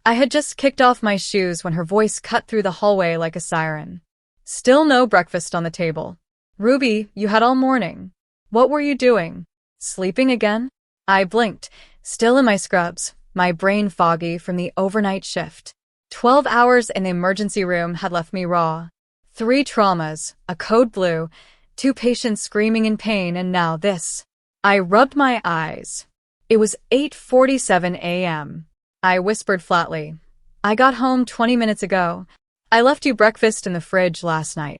I had just kicked off my shoes when her voice cut through the hallway like a siren. Still no breakfast on the table. Ruby, you had all morning. What were you doing? Sleeping again? I blinked, still in my scrubs, my brain foggy from the overnight shift. 12 hours in the emergency room had left me raw. 3 traumas, a code blue, 2 patients screaming in pain, and now this. I rubbed my eyes. It was 8:47 a.m. I whispered flatly. I got home 20 minutes ago. I left you breakfast in the fridge last night.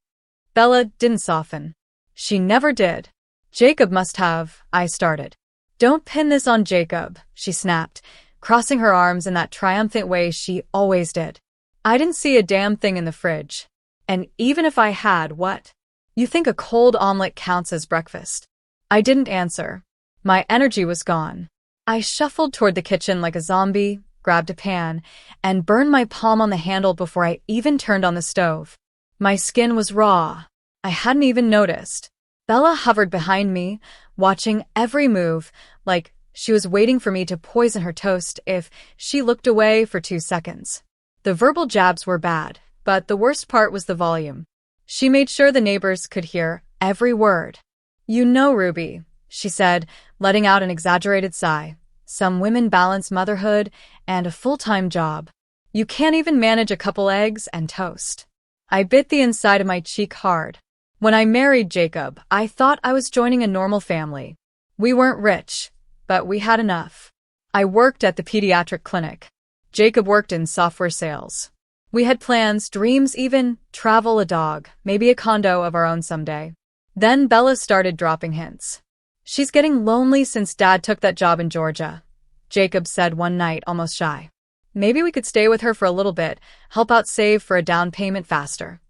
Bella didn't soften. She never did. Jacob must have, I started. Don't pin this on Jacob, she snapped, crossing her arms in that triumphant way she always did. I didn't see a damn thing in the fridge. And even if I had, what? You think a cold omelet counts as breakfast? I didn't answer. My energy was gone. I shuffled toward the kitchen like a zombie, grabbed a pan, and burned my palm on the handle before I even turned on the stove. My skin was raw. I hadn't even noticed. Bella hovered behind me, watching every move, like she was waiting for me to poison her toast if she looked away for 2 seconds. The verbal jabs were bad, but the worst part was the volume. She made sure the neighbors could hear every word. You know, Ruby, she said, letting out an exaggerated sigh. Some women balance motherhood and a full-time job. You can't even manage a couple eggs and toast. I bit the inside of my cheek hard. When I married Jacob, I thought I was joining a normal family. We weren't rich, but we had enough. I worked at the pediatric clinic. Jacob worked in software sales. We had plans, dreams even, travel, a dog, maybe a condo of our own someday. Then Bella started dropping hints. She's getting lonely since Dad took that job in Georgia, Jacob said one night, almost shy. Maybe we could stay with her for a little bit, help out save for a down payment faster.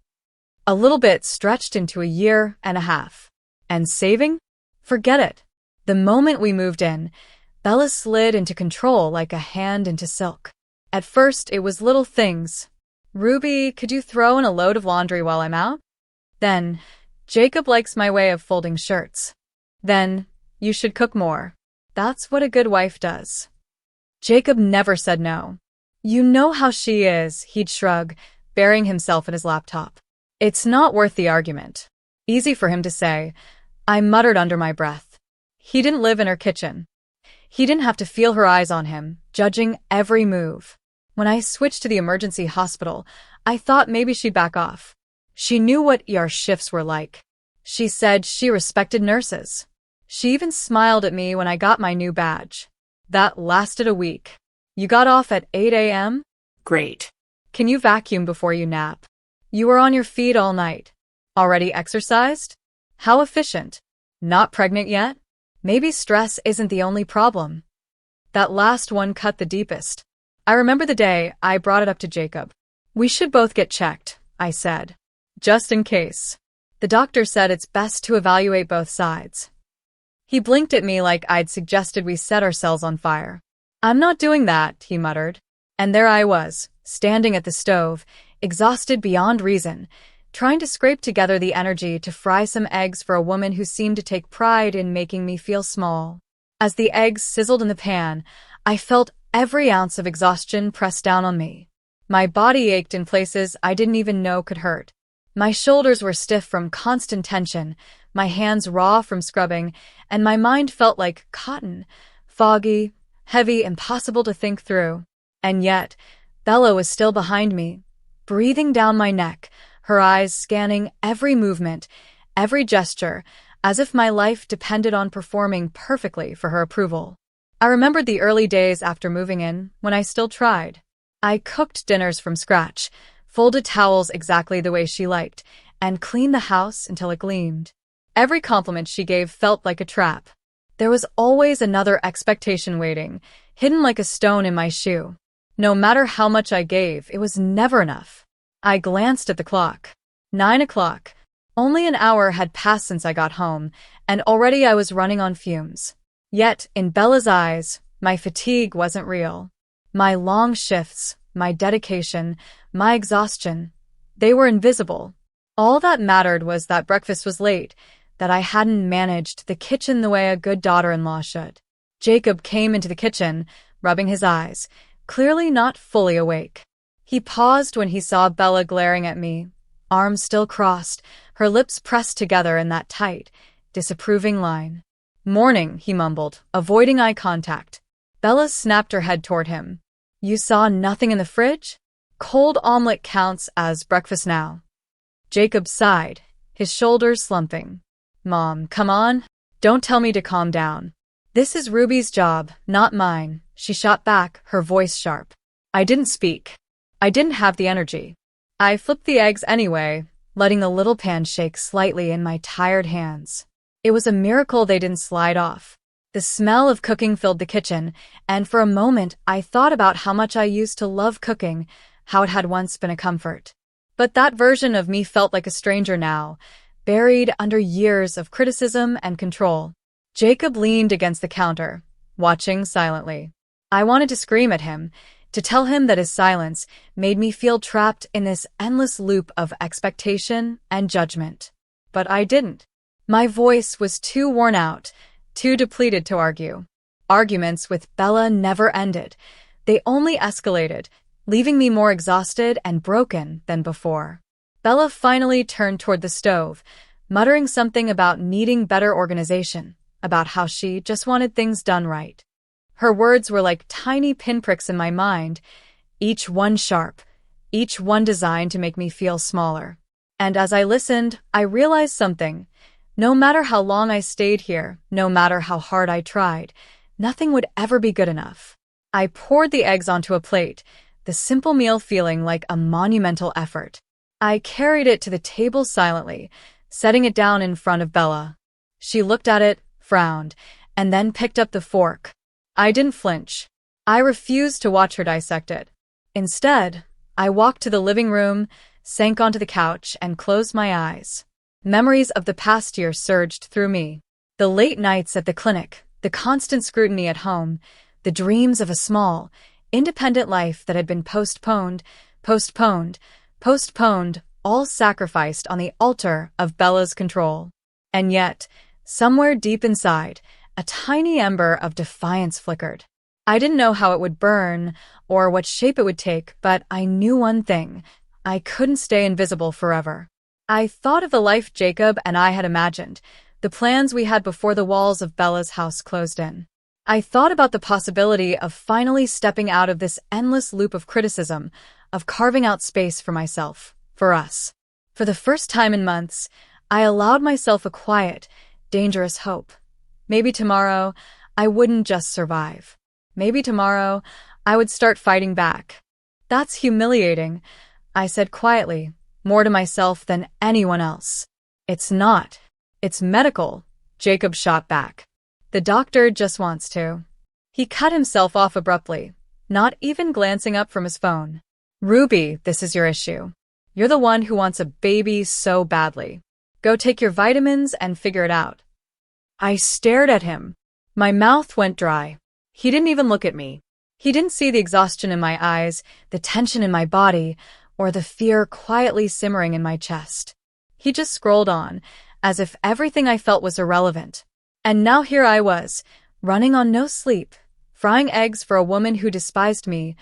A little bit stretched into a year and a half. And saving? Forget it. The moment we moved in, Bella slid into control like a hand into silk. At first, it was little things. Ruby, could you throw in a load of laundry while I'm out? Then, Jacob likes my way of folding shirts. Then, you should cook more. That's what a good wife does. Jacob never said no. You know how she is, he'd shrug, burying himself in his laptop. It's not worth the argument. Easy for him to say, I muttered under my breath. He didn't live in her kitchen. He didn't have to feel her eyes on him, judging every move. When I switched to the emergency hospital, I thought maybe she'd back off. She knew what ER shifts were like. She said she respected nurses. She even smiled at me when I got my new badge. That lasted a week. You got off at 8 a.m.? Great. Can you vacuum before you nap? You were on your feet all night. Already exercised? How efficient. Not pregnant yet? Maybe stress isn't the only problem. That last one cut the deepest. I remember the day I brought it up to Jacob. We should both get checked, I said. Just in case. The doctor said it's best to evaluate both sides. He blinked at me like I'd suggested we set ourselves on fire. I'm not doing that, he muttered. And there I was, standing at the stove, exhausted beyond reason, trying to scrape together the energy to fry some eggs for a woman who seemed to take pride in making me feel small. As the eggs sizzled in the pan, I felt every ounce of exhaustion press down on me. My body ached in places I didn't even know could hurt. My shoulders were stiff from constant tension, my hands raw from scrubbing, and my mind felt like cotton, foggy, heavy, impossible to think through. And yet, Bella was still behind me, breathing down my neck, her eyes scanning every movement, every gesture, as if my life depended on performing perfectly for her approval. I remembered the early days after moving in, when I still tried. I cooked dinners from scratch, folded towels exactly the way she liked, and cleaned the house until it gleamed. Every compliment she gave felt like a trap. There was always another expectation waiting, hidden like a stone in my shoe. No matter how much I gave, it was never enough. I glanced at the clock. 9 o'clock. Only an hour had passed since I got home, and already I was running on fumes. Yet, in Bella's eyes, my fatigue wasn't real. My long shifts, my dedication, my exhaustion, they were invisible. All that mattered was that breakfast was late, that I hadn't managed the kitchen the way a good daughter-in-law should. Jacob came into the kitchen, rubbing his eyes, clearly not fully awake. He paused when he saw Bella glaring at me, arms still crossed, her lips pressed together in that tight, disapproving line. "Morning," he mumbled, avoiding eye contact. Bella snapped her head toward him. "You saw nothing in the fridge? Cold omelet counts as breakfast now." Jacob sighed, his shoulders slumping. "Mom, come on. Don't tell me to calm down. This is Ruby's job, not mine," she shot back, her voice sharp. I didn't speak. I didn't have the energy. I flipped the eggs anyway, letting the little pan shake slightly in my tired hands. It was a miracle they didn't slide off. The smell of cooking filled the kitchen, and for a moment I thought about how much I used to love cooking, how it had once been a comfort. But that version of me felt like a stranger now, buried under years of criticism and control. Jacob leaned against the counter, watching silently. I wanted to scream at him, to tell him that his silence made me feel trapped in this endless loop of expectation and judgment. But I didn't. My voice was too worn out, too depleted to argue. Arguments with Bella never ended. They only escalated, leaving me more exhausted and broken than before. Bella finally turned toward the stove, muttering something about needing better organization, about how she just wanted things done right. Her words were like tiny pinpricks in my mind, each one sharp, each one designed to make me feel smaller. And as I listened, I realized something. No matter how long I stayed here, no matter how hard I tried, nothing would ever be good enough. I poured the eggs onto a plate, the simple meal feeling like a monumental effort. I carried it to the table silently, setting it down in front of Bella. She looked at it, frowned, and then picked up the fork. I didn't flinch. I refused to watch her dissect it. Instead, I walked to the living room, sank onto the couch, and closed my eyes. Memories of the past year surged through me. The late nights at the clinic, the constant scrutiny at home, the dreams of a small, independent life that had been postponed, all sacrificed on the altar of Bella's control. And yet, somewhere deep inside, a tiny ember of defiance flickered. I didn't know how it would burn or what shape it would take, but I knew one thing. I couldn't stay invisible forever. I thought of the life Jacob and I had imagined, the plans we had before the walls of Bella's house closed in. I thought about the possibility of finally stepping out of this endless loop of criticism, of carving out space for myself, for us. For the first time in months, I allowed myself a quiet, dangerous hope. Maybe tomorrow, I wouldn't just survive. Maybe tomorrow, I would start fighting back. "That's humiliating," I said quietly, more to myself than anyone else. "It's not. It's medical," Jacob shot back. "The doctor just wants to." He cut himself off abruptly, not even glancing up from his phone. "Ruby, this is your issue. You're the one who wants a baby so badly. Go take your vitamins and figure it out." I stared at him. My mouth went dry. He didn't even look at me. He didn't see the exhaustion in my eyes, the tension in my body, or the fear quietly simmering in my chest. He just scrolled on, as if everything I felt was irrelevant. And now here I was, running on no sleep, frying eggs for a woman who despised me,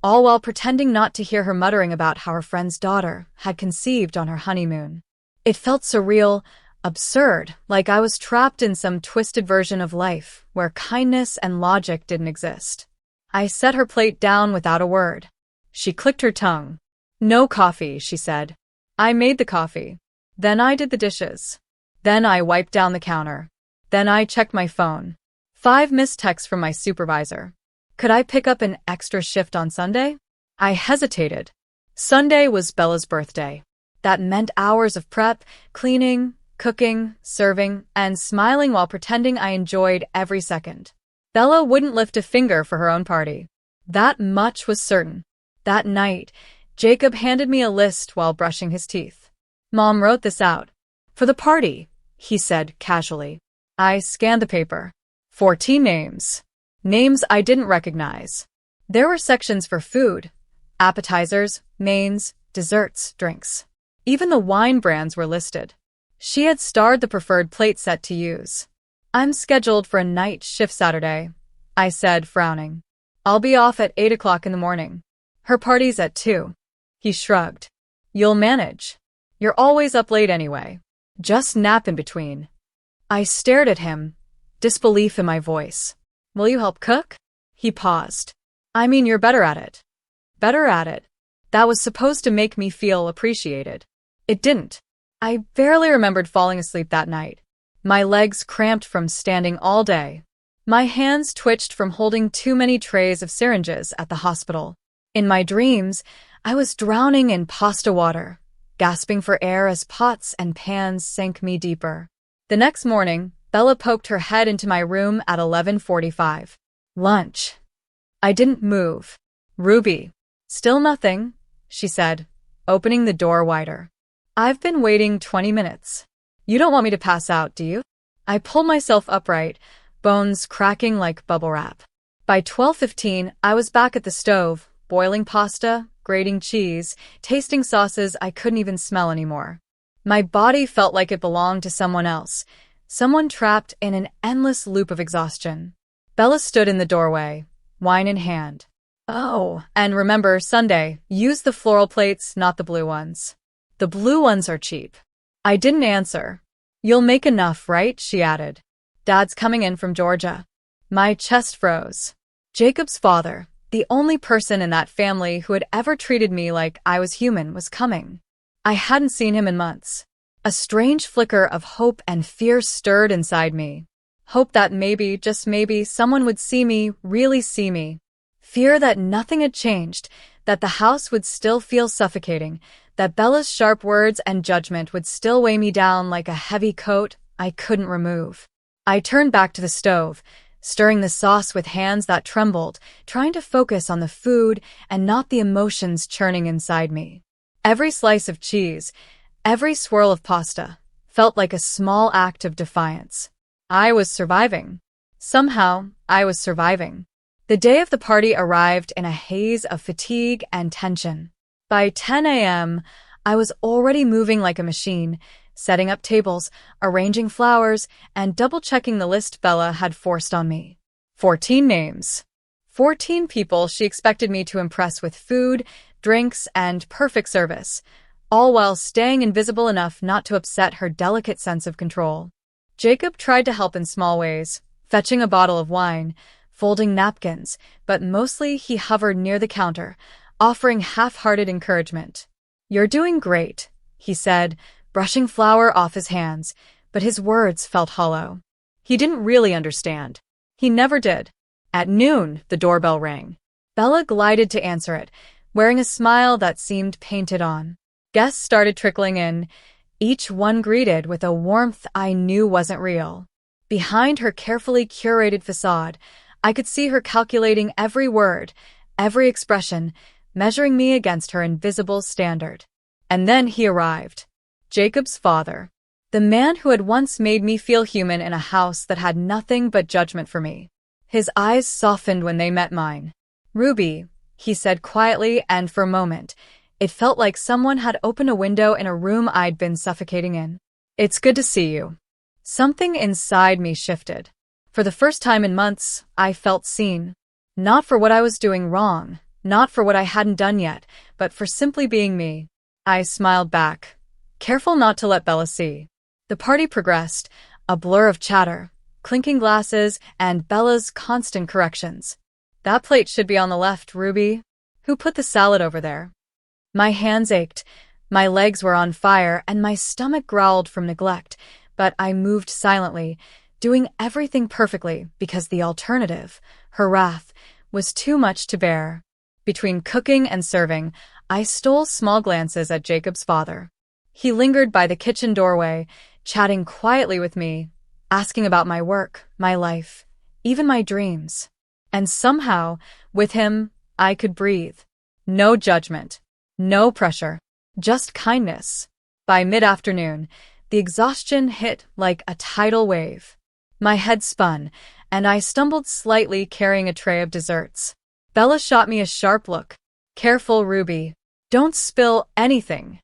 all while pretending not to hear her muttering about how her friend's daughter had conceived on her honeymoon. It felt surreal, absurd, like I was trapped in some twisted version of life where kindness and logic didn't exist. I set her plate down without a word. She clicked her tongue. "No coffee," she said. I made the coffee. Then I did the dishes. Then I wiped down the counter. Then I checked my phone. 5 missed texts from my supervisor. Could I pick up an extra shift on Sunday? I hesitated. Sunday was Bella's birthday. That meant hours of prep, cleaning, cooking, serving, and smiling while pretending I enjoyed every second. Bella wouldn't lift a finger for her own party. That much was certain. That night, Jacob handed me a list while brushing his teeth. "Mom wrote this out. For the party," he said casually. I scanned the paper. 14 names. Names I didn't recognize. There were sections for food, appetizers, mains, desserts, drinks. Even the wine brands were listed. She had starred the preferred plate set to use. "I'm scheduled for a night shift Saturday," I said, frowning. I'll be off at 8 o'clock in the morning. Her party's at 2. He shrugged. You'll manage. You're always up late anyway. Just nap in between. I stared at him, disbelief in my voice. Will you help cook? He paused. I mean, you're better at it. Better at it. That was supposed to make me feel appreciated. It didn't. I barely remembered falling asleep that night. My legs cramped from standing all day. My hands twitched from holding too many trays of syringes at the hospital. In my dreams, I was drowning in pasta water, gasping for air as pots and pans sank me deeper. The next morning, Bella poked her head into my room at 11:45. Lunch. I didn't move. Ruby. Still nothing, she said, opening the door wider. I've been waiting 20 minutes. You don't want me to pass out, do you? I pulled myself upright, bones cracking like bubble wrap. By 12:15, I was back at the stove, boiling pasta, grating cheese, tasting sauces I couldn't even smell anymore. My body felt like it belonged to someone else, someone trapped in an endless loop of exhaustion. Bella stood in the doorway, wine in hand. Oh, and remember, Sunday, use the floral plates, not the blue ones. The blue ones are cheap. I didn't answer. You'll make enough, right? She added. Dad's coming in from Georgia. My chest froze. Jacob's father, the only person in that family who had ever treated me like I was human, was coming. I hadn't seen him in months. A strange flicker of hope and fear stirred inside me. Hope that maybe, just maybe, someone would see me, really see me. Fear that nothing had changed, that the house would still feel suffocating, that Bella's sharp words and judgment would still weigh me down like a heavy coat I couldn't remove. I turned back to the stove, stirring the sauce with hands that trembled, trying to focus on the food and not the emotions churning inside me. Every slice of cheese, every swirl of pasta, felt like a small act of defiance. I was surviving. Somehow, I was surviving. The day of the party arrived in a haze of fatigue and tension. By 10 a.m., I was already moving like a machine, setting up tables, arranging flowers, and double-checking the list Bella had forced on me. 14 names. 14 people she expected me to impress with food, drinks, and perfect service, all while staying invisible enough not to upset her delicate sense of control. Jacob tried to help in small ways, fetching a bottle of wine, folding napkins, but mostly he hovered near the counter, offering half-hearted encouragement. You're doing great, he said, brushing flour off his hands, but his words felt hollow. He didn't really understand. He never did. At noon, the doorbell rang. Bella glided to answer it, wearing a smile that seemed painted on. Guests started trickling in, each one greeted with a warmth I knew wasn't real. Behind her carefully curated facade, I could see her calculating every word, every expression, measuring me against her invisible standard. And then he arrived. Jacob's father. The man who had once made me feel human in a house that had nothing but judgment for me. His eyes softened when they met mine. Ruby, he said quietly, and for a moment, it felt like someone had opened a window in a room I'd been suffocating in. It's good to see you. Something inside me shifted. For the first time in months, I felt seen. Not for what I was doing wrong, not for what I hadn't done yet, but for simply being me. I smiled back, careful not to let Bella see. The party progressed, a blur of chatter, clinking glasses, and Bella's constant corrections. That plate should be on the left, Ruby. Who put the salad over there? My hands ached, my legs were on fire, and my stomach growled from neglect, but I moved silently, doing everything perfectly because the alternative, her wrath, was too much to bear. Between cooking and serving, I stole small glances at Jacob's father. He lingered by the kitchen doorway, chatting quietly with me, asking about my work, my life, even my dreams. And somehow, with him, I could breathe. No judgment, no pressure, just kindness. By mid-afternoon, the exhaustion hit like a tidal wave. My head spun, and I stumbled slightly carrying a tray of desserts. Bella shot me a sharp look. Careful, Ruby. Don't spill anything.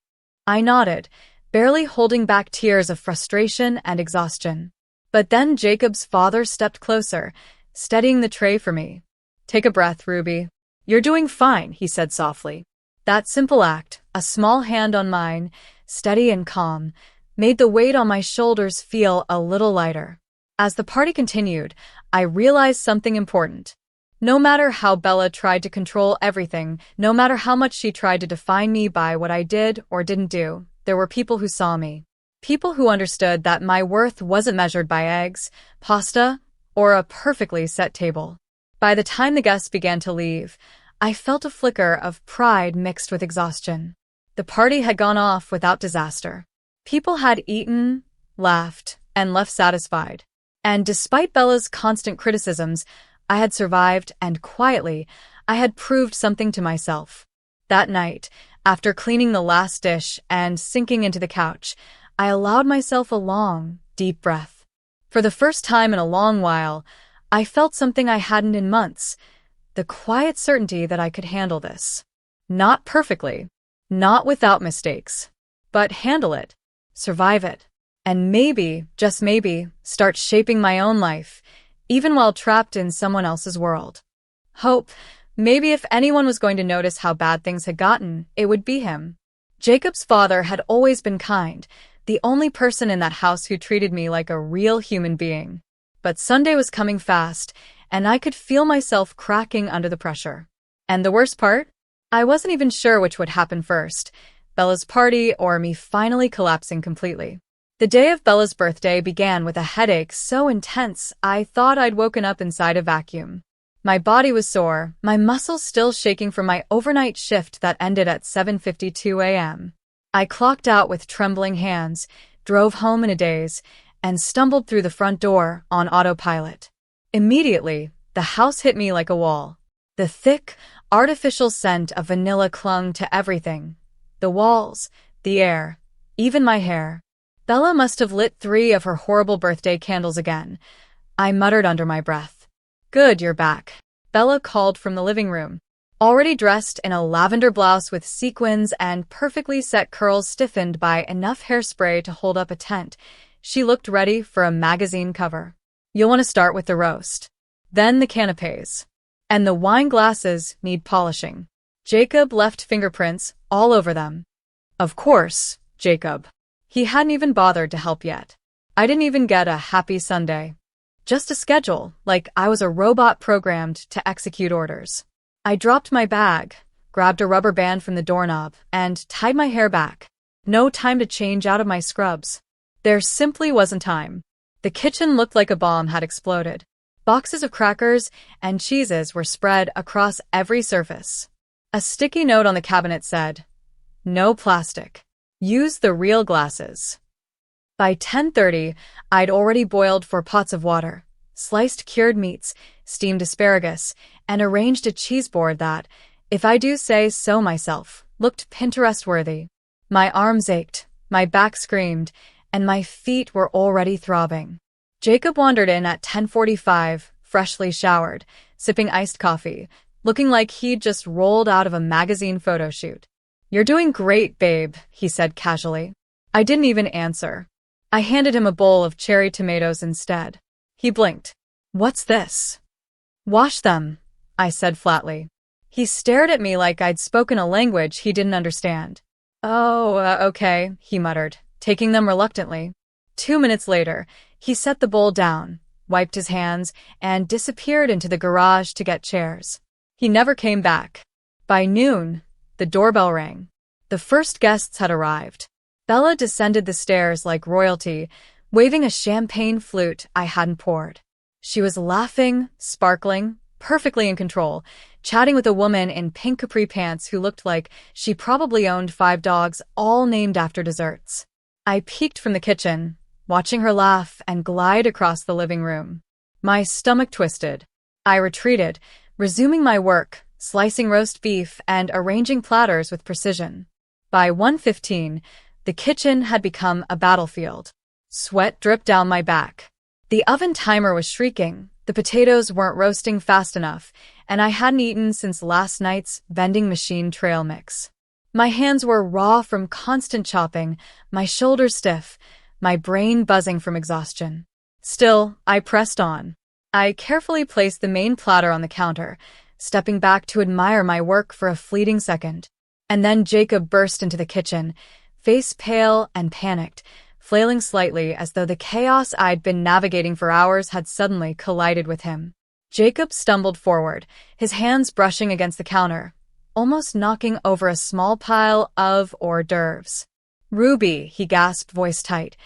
I nodded, barely holding back tears of frustration and exhaustion. But then Jacob's father stepped closer, steadying the tray for me. Take a breath, Ruby. You're doing fine, he said softly. That simple act, a small hand on mine, steady and calm, made the weight on my shoulders feel a little lighter. As the party continued, I realized something important. No matter how Bella tried to control everything, no matter how much she tried to define me by what I did or didn't do, there were people who saw me. People who understood that my worth wasn't measured by eggs, pasta, or a perfectly set table. By the time the guests began to leave, I felt a flicker of pride mixed with exhaustion. The party had gone off without disaster. People had eaten, laughed, and left satisfied. And despite Bella's constant criticisms, I had survived, and quietly, I had proved something to myself. That night, after cleaning the last dish and sinking into the couch, I allowed myself a long, deep breath. For the first time in a long while, I felt something I hadn't in months, the quiet certainty that I could handle this. Not perfectly, not without mistakes, but handle it, survive it, and maybe, just maybe, start shaping my own life, even while trapped in someone else's world. Hope, maybe if anyone was going to notice how bad things had gotten, it would be him. Jacob's father had always been kind, the only person in that house who treated me like a real human being. But Sunday was coming fast, and I could feel myself cracking under the pressure. And the worst part? I wasn't even sure which would happen first, Bella's party or me finally collapsing completely. The day of Bella's birthday began with a headache so intense I thought I'd woken up inside a vacuum. My body was sore, my muscles still shaking from my overnight shift that ended at 7:52 a.m. I clocked out with trembling hands, drove home in a daze, and stumbled through the front door on autopilot. Immediately, the house hit me like a wall. The thick, artificial scent of vanilla clung to everything. The walls, the air, even my hair. Bella must have lit 3 of her horrible birthday candles again. I muttered under my breath. Good, you're back, Bella called from the living room. Already dressed in a lavender blouse with sequins and perfectly set curls stiffened by enough hairspray to hold up a tent, she looked ready for a magazine cover. You'll want to start with the roast. Then the canapes. And the wine glasses need polishing. Jacob left fingerprints all over them. Of course, Jacob. He hadn't even bothered to help yet. I didn't even get a happy Sunday. Just a schedule, like I was a robot programmed to execute orders. I dropped my bag, grabbed a rubber band from the doorknob, and tied my hair back. No time to change out of my scrubs. There simply wasn't time. The kitchen looked like a bomb had exploded. Boxes of crackers and cheeses were spread across every surface. A sticky note on the cabinet said, "No plastic. Use the real glasses." By 10:30, I'd already boiled 4 pots of water, sliced cured meats, steamed asparagus, and arranged a cheese board that, if I do say so myself, looked Pinterest-worthy. My arms ached, my back screamed, and my feet were already throbbing. Jacob wandered in at 10:45, freshly showered, sipping iced coffee, looking like he'd just rolled out of a magazine photo shoot. "You're doing great, babe," he said casually. I didn't even answer. I handed him a bowl of cherry tomatoes instead. He blinked. "What's this?" "Wash them," I said flatly. He stared at me like I'd spoken a language he didn't understand. "Oh, okay," he muttered, taking them reluctantly. 2 minutes later, he set the bowl down, wiped his hands, and disappeared into the garage to get chairs. He never came back. By noon, the doorbell rang. The first guests had arrived. Bella descended the stairs like royalty, waving a champagne flute I hadn't poured. She was laughing, sparkling, perfectly in control, chatting with a woman in pink capri pants who looked like she probably owned 5 dogs, all named after desserts. I peeked from the kitchen, watching her laugh and glide across the living room. My stomach twisted. I retreated, resuming my work, slicing roast beef and arranging platters with precision. By 1:15, the kitchen had become a battlefield. Sweat dripped down my back. The oven timer was shrieking, the potatoes weren't roasting fast enough, and I hadn't eaten since last night's vending machine trail mix. My hands were raw from constant chopping, my shoulders stiff, my brain buzzing from exhaustion. Still, I pressed on. I carefully placed the main platter on the counter, stepping back to admire my work for a fleeting second. And then Jacob burst into the kitchen, face pale and panicked, flailing slightly as though the chaos I'd been navigating for hours had suddenly collided with him. Jacob stumbled forward, his hands brushing against the counter, almost knocking over a small pile of hors d'oeuvres. "Ruby," he gasped, voice tight,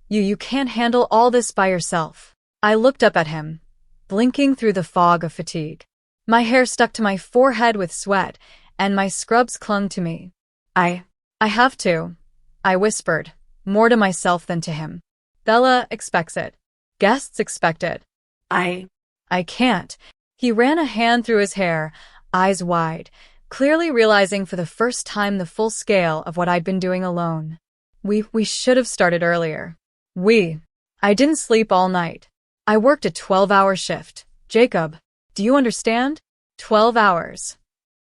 You can't handle all this by yourself." I looked up at him, blinking through the fog of fatigue. My hair stuck to my forehead with sweat, and my scrubs clung to me. I have to," I whispered, more to myself than to him. "Bella expects it. Guests expect it. I can't." He ran a hand through his hair, eyes wide, clearly realizing for the first time the full scale of what I'd been doing alone. We should have started earlier. I didn't sleep all night. I worked a 12-hour shift. Jacob, do you understand? 12 hours.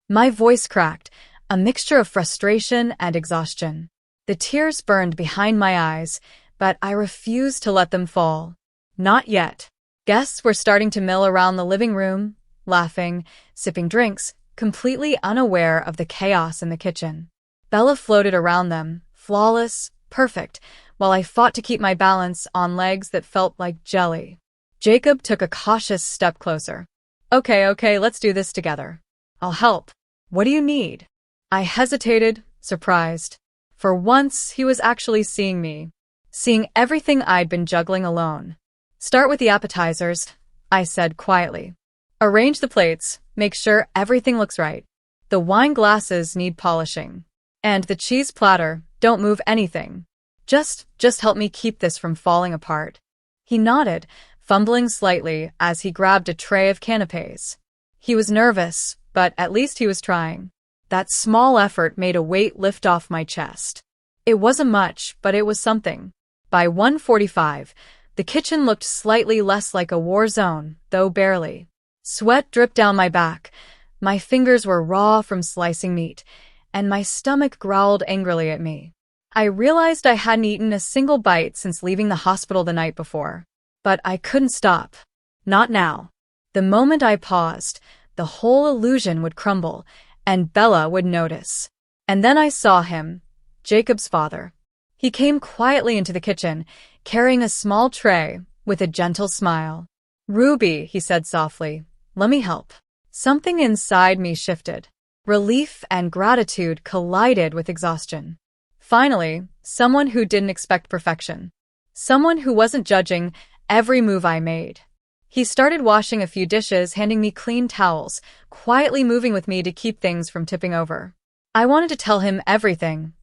My voice cracked, a mixture of frustration and exhaustion. The tears burned behind my eyes, but I refused to let them fall. Not yet. Guests were starting to mill around the living room, laughing, sipping drinks, completely unaware of the chaos in the kitchen. Bella floated around them, flawless, perfect, while I fought to keep my balance on legs that felt like jelly. Jacob took a cautious step closer. Okay, let's do this together. I'll help. What do you need?" I hesitated, surprised. For once, he was actually seeing me, seeing everything I'd been juggling alone. "Start with the appetizers," I said quietly. "Arrange the plates, make sure everything looks right. The wine glasses need polishing. And the cheese platter, don't move anything. Just help me keep this from falling apart." He nodded, fumbling slightly as he grabbed a tray of canapés. He was nervous, but at least he was trying. That small effort made a weight lift off my chest. It wasn't much, but it was something. By 1:45, the kitchen looked slightly less like a war zone, though barely. Sweat dripped down my back, my fingers were raw from slicing meat, and my stomach growled angrily at me. I realized I hadn't eaten a single bite since leaving the hospital the night before. But I couldn't stop. Not now. The moment I paused, the whole illusion would crumble, and Bella would notice. And then I saw him, Jacob's father. He came quietly into the kitchen, carrying a small tray, with a gentle smile. "Ruby," he said softly, "let me help." Something inside me shifted. Relief and gratitude collided with exhaustion. Finally, someone who didn't expect perfection. Someone who wasn't judging every move I made. He started washing a few dishes, handing me clean towels, quietly moving with me to keep things from tipping over. I wanted to tell him everything.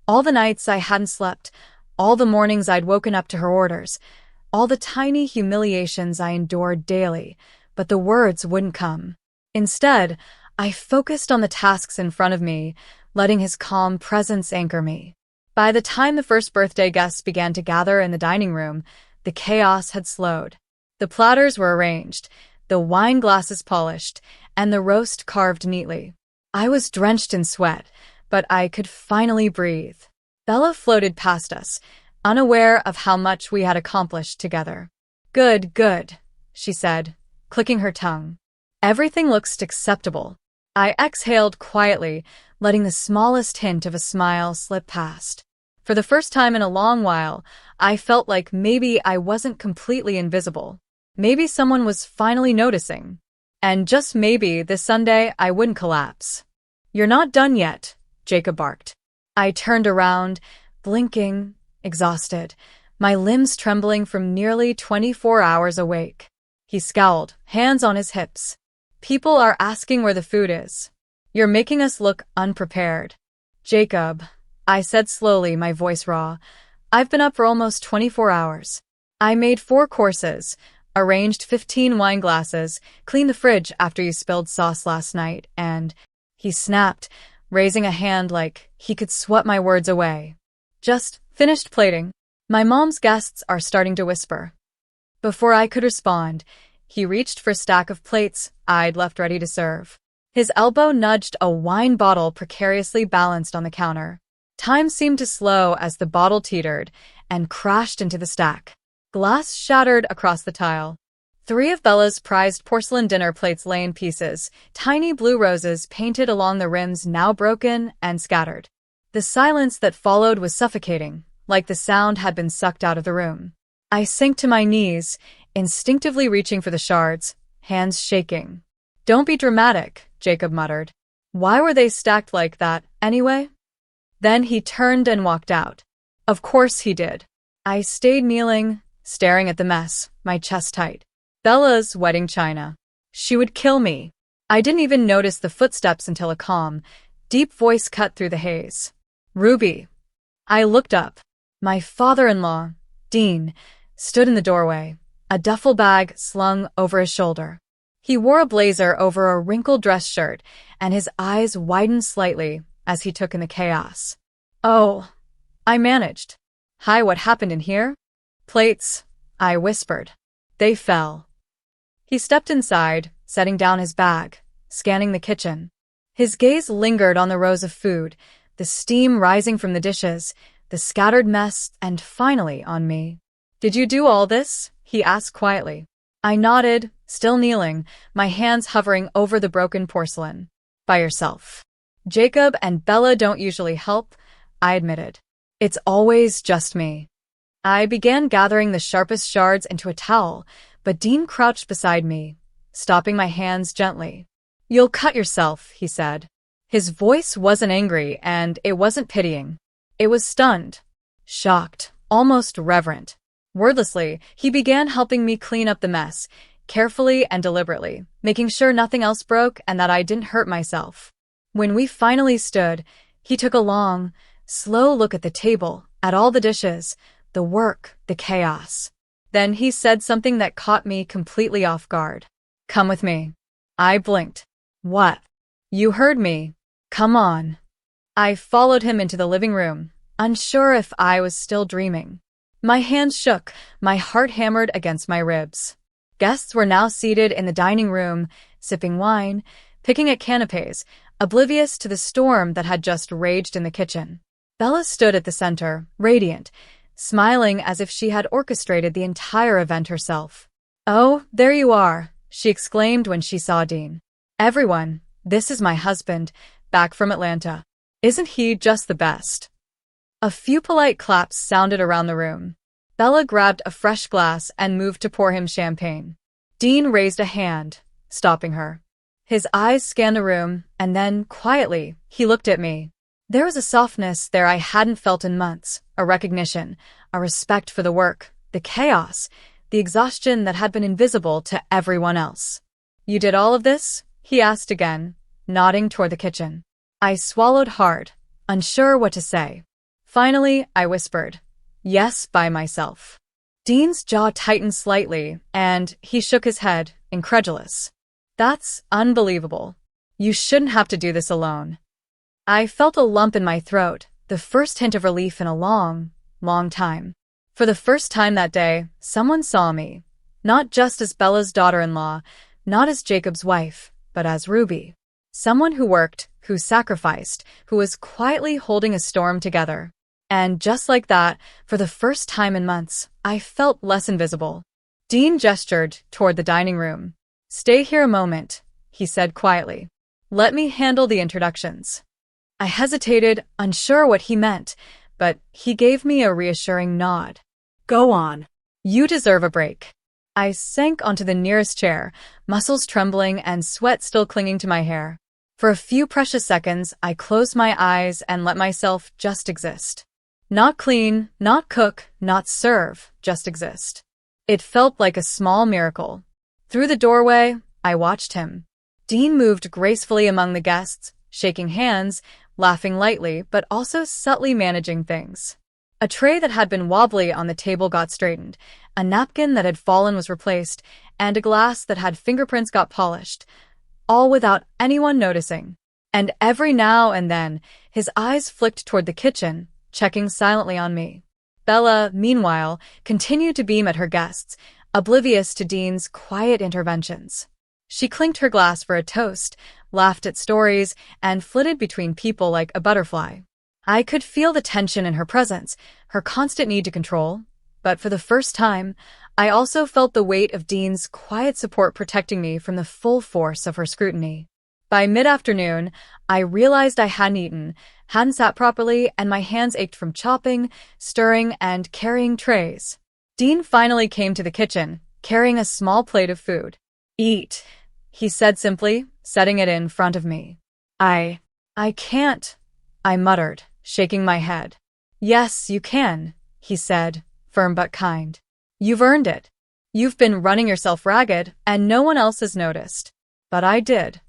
All the nights I hadn't slept, all the mornings I'd woken up to her orders, all the tiny humiliations I endured daily, but the words wouldn't come. Instead, I focused on the tasks in front of me, letting his calm presence anchor me. By the time the first birthday guests began to gather in the dining room, the chaos had slowed. The platters were arranged, the wine glasses polished, and the roast carved neatly. I was drenched in sweat, but I could finally breathe. Bella floated past us, unaware of how much we had accomplished together. Good, she said, clicking her tongue. "Everything looks acceptable." I exhaled quietly, letting the smallest hint of a smile slip past. For the first time in a long while, I felt like maybe I wasn't completely invisible. Maybe someone was finally noticing. And just maybe this Sunday I wouldn't collapse. "You're not done yet," Jacob barked. I turned around, blinking, exhausted, my limbs trembling from nearly 24 hours awake. He scowled, hands on his hips. "People are asking where the food is. You're making us look unprepared." "Jacob," I said slowly, my voice raw, "I've been up for almost 24 hours. I made 4 courses, arranged 15 wine glasses, cleaned the fridge after you spilled sauce last night, and—" He snapped, raising a hand like he could sweep my words away. "Just finished plating. My mom's guests are starting to whisper." Before I could respond, he reached for a stack of plates I'd left ready to serve. His elbow nudged a wine bottle precariously balanced on the counter. Time seemed to slow as the bottle teetered and crashed into the stack. Glass shattered across the tile. Three of Bella's prized porcelain dinner plates lay in pieces, tiny blue roses painted along the rims now broken and scattered. The silence that followed was suffocating, like the sound had been sucked out of the room. I sank to my knees, instinctively reaching for the shards, hands shaking. "Don't be dramatic," Jacob muttered. Why were they stacked like that, anyway? Then he turned and walked out. Of course he did. I stayed kneeling, staring at the mess, my chest tight. Bella's wedding china. She would kill me. I didn't even notice the footsteps until a calm, deep voice cut through the haze. "Ruby." I looked up. My father-in-law, Dean, stood in the doorway, a duffel bag slung over his shoulder. He wore a blazer over a wrinkled dress shirt, and his eyes widened slightly as he took in the chaos. "Oh," I managed. "Hi, what happened in here?" "Plates," I whispered. "They fell." He stepped inside, setting down his bag, scanning the kitchen. His gaze lingered on the rows of food, the steam rising from the dishes, the scattered mess, and finally on me. "Did you do all this?" he asked quietly. I nodded, still kneeling, my hands hovering over the broken porcelain. "By yourself." "Jacob and Bella don't usually help," I admitted. "It's always just me." I began gathering the sharpest shards into a towel, but Dean crouched beside me, stopping my hands gently. "You'll cut yourself," he said. His voice wasn't angry, and it wasn't pitying. It was stunned, shocked, almost reverent. Wordlessly, he began helping me clean up the mess, carefully and deliberately, making sure nothing else broke and that I didn't hurt myself. When we finally stood, he took a long, slow look at the table, at all the dishes, the work, the chaos. Then he said something that caught me completely off guard. "Come with me." I blinked. "What?" "You heard me. Come on." I followed him into the living room, unsure if I was still dreaming. My hands shook, my heart hammered against my ribs. Guests were now seated in the dining room, sipping wine, picking at canapes, oblivious to the storm that had just raged in the kitchen. Bella stood at the center, radiant, smiling as if she had orchestrated the entire event herself. "Oh, there you are," she exclaimed when she saw Dean. "Everyone, this is my husband, back from Atlanta. Isn't he just the best?" A few polite claps sounded around the room. Bella grabbed a fresh glass and moved to pour him champagne. Dean raised a hand, stopping her. His eyes scanned the room, and then, quietly, he looked at me. There was a softness there I hadn't felt in months, a recognition, a respect for the work, the chaos, the exhaustion that had been invisible to everyone else. "You did all of this?" he asked again, nodding toward the kitchen. I swallowed hard, unsure what to say. Finally, I whispered, "Yes, by myself." Dean's jaw tightened slightly, and he shook his head, incredulous. "That's unbelievable. You shouldn't have to do this alone." I felt a lump in my throat, the first hint of relief in a long, long time. For the first time that day, someone saw me, not just as Bella's daughter-in-law, not as Jacob's wife, but as Ruby. Someone who worked, who sacrificed, who was quietly holding a storm together. And just like that, for the first time in months, I felt less invisible. Dean gestured toward the dining room. "Stay here a moment," he said quietly. "Let me handle the introductions." I hesitated, unsure what he meant, but he gave me a reassuring nod. "Go on. You deserve a break." I sank onto the nearest chair, muscles trembling and sweat still clinging to my hair. For a few precious seconds, I closed my eyes and let myself just exist. Not clean, not cook, not serve, just exist. It felt like a small miracle. Through the doorway, I watched him. Dean moved gracefully among the guests, shaking hands, laughing lightly, but also subtly managing things. A tray that had been wobbly on the table got straightened, a napkin that had fallen was replaced, and a glass that had fingerprints got polished, all without anyone noticing. And every now and then, his eyes flicked toward the kitchen, checking silently on me. Bella, meanwhile, continued to beam at her guests, oblivious to Dean's quiet interventions. She clinked her glass for a toast, laughed at stories, and flitted between people like a butterfly. I could feel the tension in her presence, her constant need to control, but for the first time, I also felt the weight of Dean's quiet support protecting me from the full force of her scrutiny. By mid-afternoon, I realized I hadn't eaten, hadn't sat properly, and my hands ached from chopping, stirring, and carrying trays. Dean finally came to the kitchen, carrying a small plate of food. "Eat," he said simply, setting it in front of me. I can't," I muttered, shaking my head. "Yes, you can," he said, firm but kind. "You've earned it. You've been running yourself ragged, and no one else has noticed. But I did."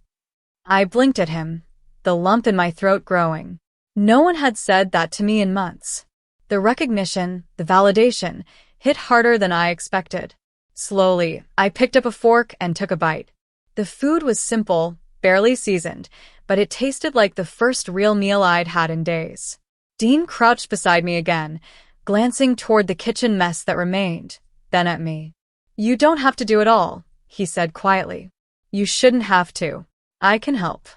I blinked at him, the lump in my throat growing. No one had said that to me in months. The recognition, the validation, hit harder than I expected. Slowly, I picked up a fork and took a bite. The food was simple, barely seasoned, but it tasted like the first real meal I'd had in days. Dean crouched beside me again, glancing toward the kitchen mess that remained, then at me. "You don't have to do it all," he said quietly. "You shouldn't have to. I can help."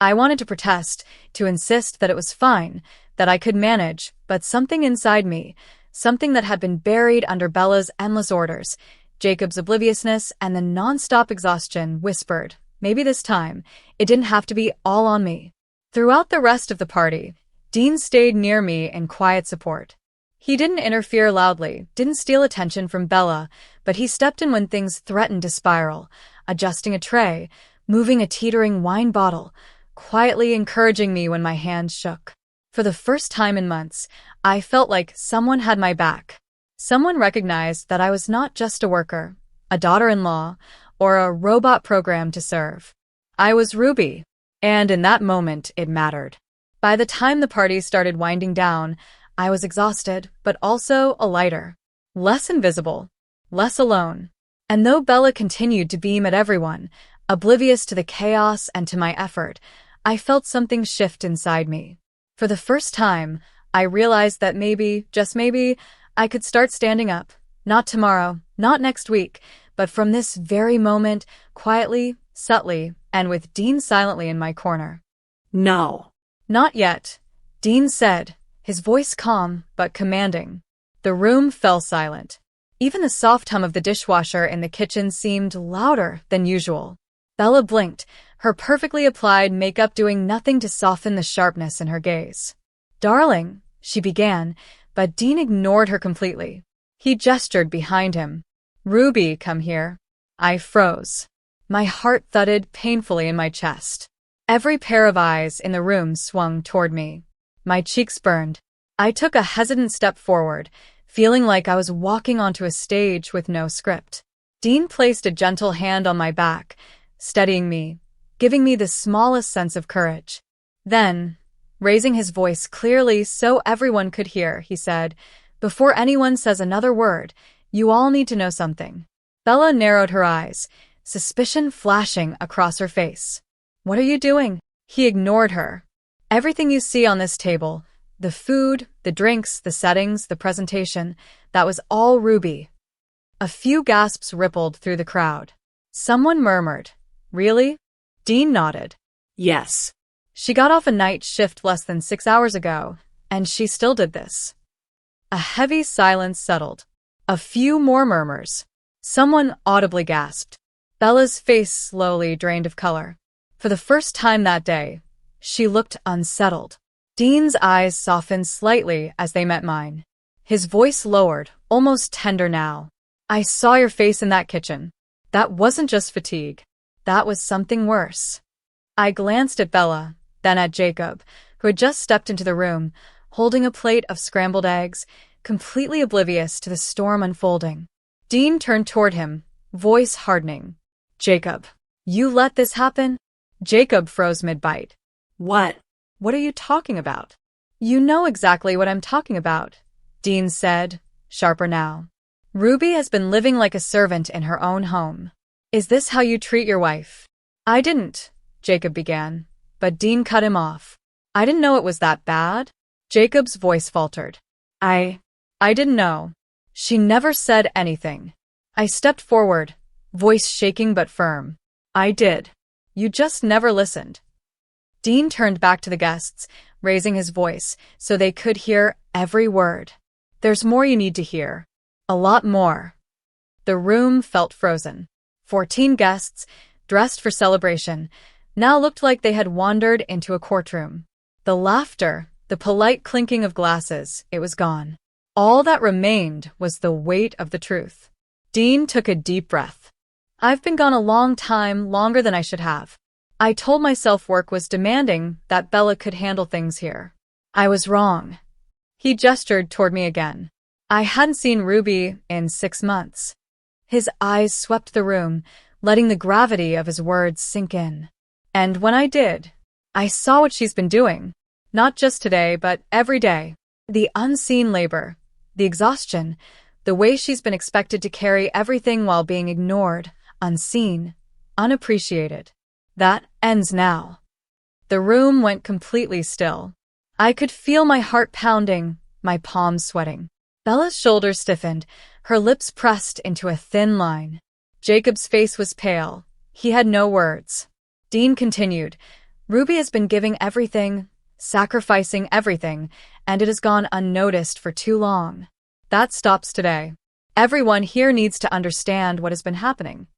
I wanted to protest, to insist that it was fine, that I could manage, but something inside me, something that had been buried under Bella's endless orders, Jacob's obliviousness, and the non-stop exhaustion, whispered, maybe this time, it didn't have to be all on me. Throughout the rest of the party, Dean stayed near me in quiet support. He didn't interfere loudly, didn't steal attention from Bella, but he stepped in when things threatened to spiral, adjusting a tray, moving a teetering wine bottle, quietly encouraging me when my hands shook. For the first time in months, I felt like someone had my back. Someone recognized that I was not just a worker, a daughter-in-law, or a robot programmed to serve. I was Ruby, and in that moment it mattered. By the time the party started winding down, I was exhausted, but also a lighter. Less invisible, less alone. And though Bella continued to beam at everyone, oblivious to the chaos and to my effort, I felt something shift inside me. For the first time, I realized that maybe, just maybe, I could start standing up. Not tomorrow, not next week, but from this very moment, quietly, subtly, and with Dean silently in my corner. "No." "Not yet," Dean said, his voice calm but commanding. The room fell silent. Even the soft hum of the dishwasher in the kitchen seemed louder than usual. Bella blinked, her perfectly applied makeup doing nothing to soften the sharpness in her gaze. "Darling," she began, but Dean ignored her completely. He gestured behind him. "Ruby, come here." I froze. My heart thudded painfully in my chest. Every pair of eyes in the room swung toward me. My cheeks burned. I took a hesitant step forward, feeling like I was walking onto a stage with no script. Dean placed a gentle hand on my back, steadying me, giving me the smallest sense of courage. Then, raising his voice clearly so everyone could hear, he said, "Before anyone says another word, you all need to know something." Bella narrowed her eyes, suspicion flashing across her face. "What are you doing?" He ignored her. "Everything you see on this table, the food, the drinks, the settings, the presentation, that was all Ruby." A few gasps rippled through the crowd. Someone murmured, "Really?" Dean nodded. "Yes." "She got off a night shift less than 6 hours ago, and she still did this." A heavy silence settled. A few more murmurs. Someone audibly gasped. Bella's face slowly drained of color. For the first time that day, she looked unsettled. Dean's eyes softened slightly as they met mine. His voice lowered, almost tender now. "I saw your face in that kitchen. That wasn't just fatigue. That was something worse." I glanced at Bella, then at Jacob, who had just stepped into the room, holding a plate of scrambled eggs, completely oblivious to the storm unfolding. Dean turned toward him, voice hardening. "Jacob, you let this happen?" Jacob froze mid-bite. "What?" "What are you talking about?" "You know exactly what I'm talking about," Dean said, sharper now. "Ruby has been living like a servant in her own home. Is this how you treat your wife?" "I didn't," Jacob began, but Dean cut him off. "I didn't know it was that bad." Jacob's voice faltered. I didn't know. She never said anything." I stepped forward, voice shaking but firm. "I did. You just never listened." Dean turned back to the guests, raising his voice so they could hear every word. "There's more you need to hear. A lot more." The room felt frozen. 14 guests, dressed for celebration, now looked like they had wandered into a courtroom. The laughter, the polite clinking of glasses, it was gone. All that remained was the weight of the truth. Dean took a deep breath. I've been gone a long time, longer than I should have. I told myself work was demanding, that Bella could handle things here. I was wrong. He gestured toward me again. I hadn't seen Ruby in 6 months. His eyes swept the room, letting the gravity of his words sink in. And when I did, I saw what she's been doing. Not just today, but every day. The unseen labor, the exhaustion, the way she's been expected to carry everything while being ignored, unseen, unappreciated. That ends now. The room went completely still. I could feel my heart pounding, my palms sweating. Bella's shoulders stiffened, her lips pressed into a thin line. Jacob's face was pale. He had no words. Dean continued, Ruby has been giving everything, sacrificing everything, and it has gone unnoticed for too long. That stops today. Everyone here needs to understand what has been happening.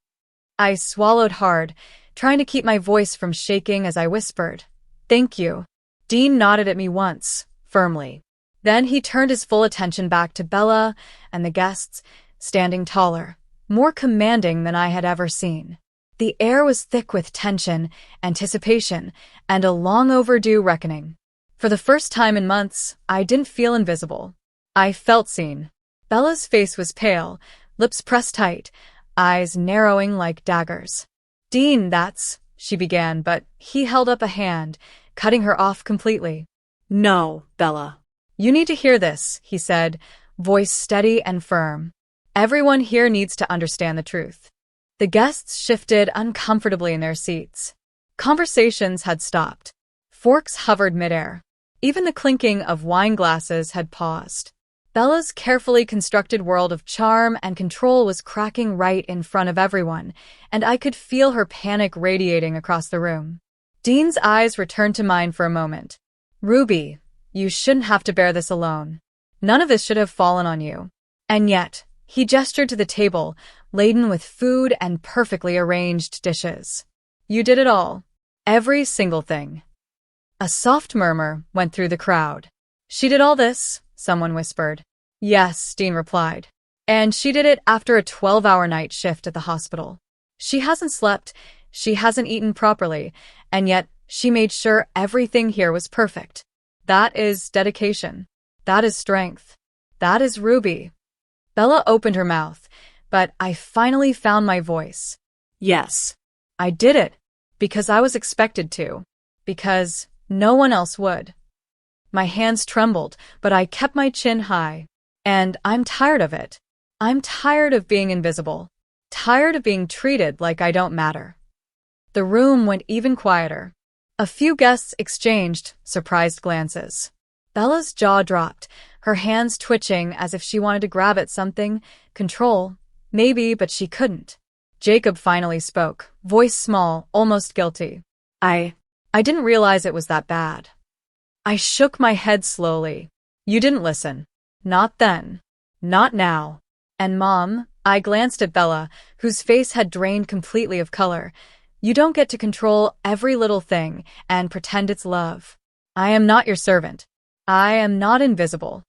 I swallowed hard, trying to keep my voice from shaking as I whispered, Thank you. Dean nodded at me once, firmly. Then he turned his full attention back to Bella and the guests, standing taller, more commanding than I had ever seen. The air was thick with tension, anticipation, and a long overdue reckoning. For the first time in months, I didn't feel invisible. I felt seen. Bella's face was pale, lips pressed tight, eyes narrowing like daggers. Dean, she began, but he held up a hand, cutting her off completely. No, Bella. You need to hear this, he said, voice steady and firm. Everyone here needs to understand the truth. The guests shifted uncomfortably in their seats. Conversations had stopped. Forks hovered midair. Even the clinking of wine glasses had paused. Bella's carefully constructed world of charm and control was cracking right in front of everyone, and I could feel her panic radiating across the room. Dean's eyes returned to mine for a moment. Ruby, you shouldn't have to bear this alone. None of this should have fallen on you. And yet, he gestured to the table, laden with food and perfectly arranged dishes. You did it all. Every single thing. A soft murmur went through the crowd. She did all this, someone whispered. Yes, Dean replied. And she did it after a 12-hour night shift at the hospital. She hasn't slept, she hasn't eaten properly, and yet she made sure everything here was perfect. That is dedication. That is strength. That is Ruby. Bella opened her mouth, but I finally found my voice. Yes. I did it, because I was expected to, because no one else would. My hands trembled, but I kept my chin high. And I'm tired of it. I'm tired of being invisible. Tired of being treated like I don't matter. The room went even quieter. A few guests exchanged surprised glances. Bella's jaw dropped, her hands twitching as if she wanted to grab at something, control, maybe, but she couldn't. Jacob finally spoke, voice small, almost guilty. I didn't realize it was that bad. I shook my head slowly. You didn't listen. Not then. Not now. And Mom, I glanced at Bella, whose face had drained completely of color. You don't get to control every little thing and pretend it's love. I am not your servant. I am not invisible.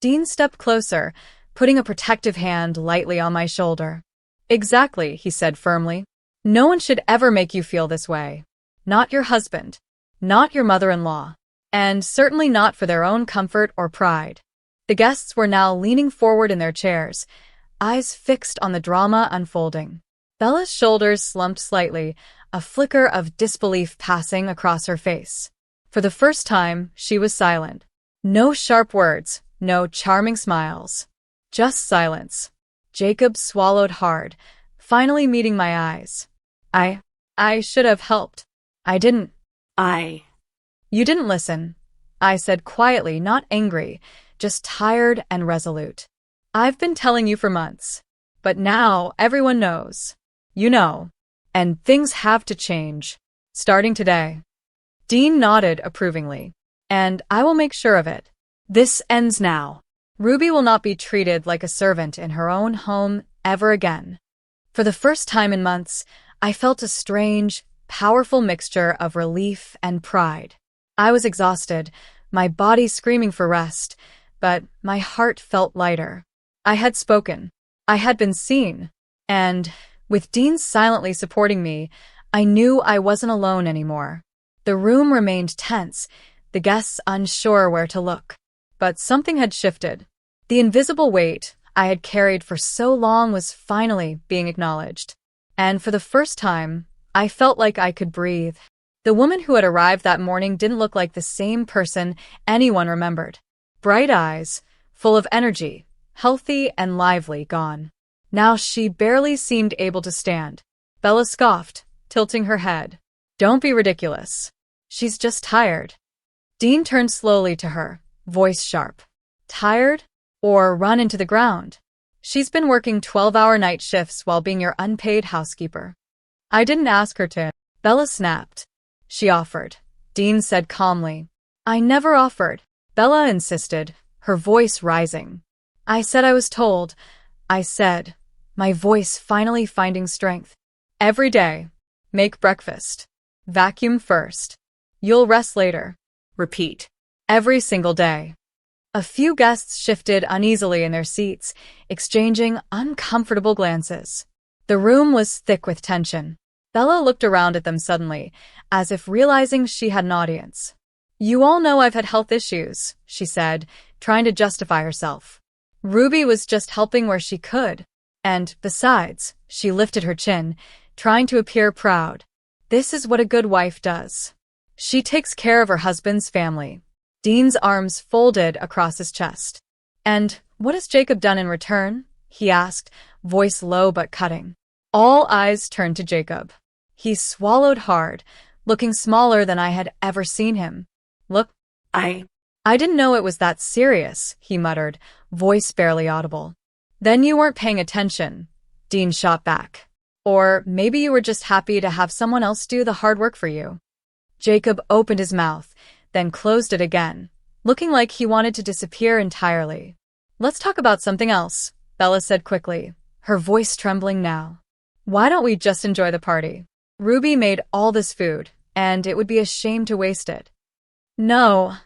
Dean stepped closer, putting a protective hand lightly on my shoulder. Exactly, he said firmly. No one should ever make you feel this way. Not your husband. Not your mother-in-law. And certainly not for their own comfort or pride. The guests were now leaning forward in their chairs, eyes fixed on the drama unfolding. Bella's shoulders slumped slightly, a flicker of disbelief passing across her face. For the first time, she was silent. No sharp words, no charming smiles. Just silence. Jacob swallowed hard, finally meeting my eyes. I should have helped. I didn't. You didn't listen, I said quietly, not angry, just tired and resolute. I've been telling you for months. But now everyone knows. You know. And things have to change. Starting today. Dean nodded approvingly. And I will make sure of it. This ends now. Ruby will not be treated like a servant in her own home ever again. For the first time in months, I felt a strange, powerful mixture of relief and pride. I was exhausted, my body screaming for rest, but my heart felt lighter. I had spoken. I had been seen. And, with Dean silently supporting me, I knew I wasn't alone anymore. The room remained tense, the guests unsure where to look. But something had shifted. The invisible weight I had carried for so long was finally being acknowledged. And for the first time, I felt like I could breathe. The woman who had arrived that morning didn't look like the same person anyone remembered. Bright eyes, full of energy, healthy and lively, gone. Now she barely seemed able to stand. Bella scoffed, tilting her head. "Don't be ridiculous. She's just tired." Dean turned slowly to her, voice sharp. "Tired? Or run into the ground? She's been working 12-hour night shifts while being your unpaid housekeeper." "I didn't ask her to." Bella snapped. "She offered," Dean said calmly. "I never offered," Bella insisted, her voice rising. "I said I was told. I said," my voice finally finding strength. "Every day. Make breakfast. Vacuum first. You'll rest later. Repeat. Every single day." A few guests shifted uneasily in their seats, exchanging uncomfortable glances. The room was thick with tension. Bella looked around at them suddenly, as if realizing she had an audience. "You all know I've had health issues," she said, trying to justify herself. "Ruby was just helping where she could. And, besides," she lifted her chin, trying to appear proud. "This is what a good wife does. She takes care of her husband's family." Dean's arms folded across his chest. "And what has Jacob done in return?" he asked, voice low but cutting. All eyes turned to Jacob. He swallowed hard, looking smaller than I had ever seen him. "Look, I didn't know it was that serious," he muttered, voice barely audible. "Then you weren't paying attention," Dean shot back. "Or maybe you were just happy to have someone else do the hard work for you." Jacob opened his mouth, then closed it again, looking like he wanted to disappear entirely. "Let's talk about something else," Bella said quickly, her voice trembling now. "Why don't we just enjoy the party? Ruby made all this food, and it would be a shame to waste it." "No,"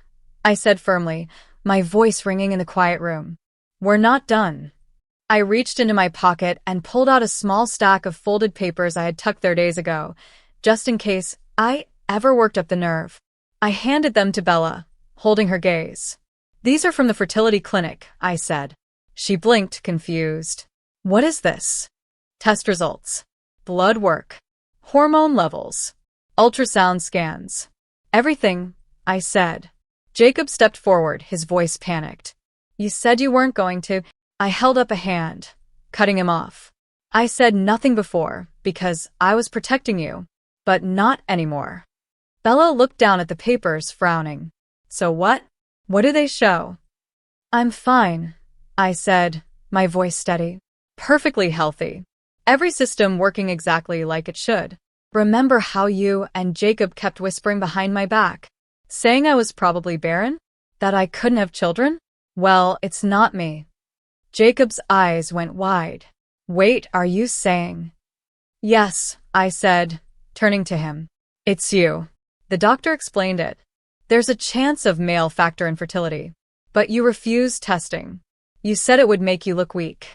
I said firmly, my voice ringing in the quiet room. "We're not done." I reached into my pocket and pulled out a small stack of folded papers I had tucked there days ago, just in case I ever worked up the nerve. I handed them to Bella, holding her gaze. "These are from the fertility clinic," I said. She blinked, confused. "What is this?" "Test results. Blood work. Hormone levels. Ultrasound scans. Everything," I said. Jacob stepped forward, his voice panicked. "You said you weren't going to." I held up a hand, cutting him off. "I said nothing before, because I was protecting you. But not anymore." Bella looked down at the papers, frowning. "So what? What do they show?" "I'm fine," I said, my voice steady. "Perfectly healthy. Every system working exactly like it should. Remember how you and Jacob kept whispering behind my back, saying I was probably barren? That I couldn't have children? Well, it's not me." Jacob's eyes went wide. "Wait, are you saying?" "Yes," I said, turning to him. "It's you. The doctor explained it. There's a chance of male factor infertility. But you refused testing. You said it would make you look weak."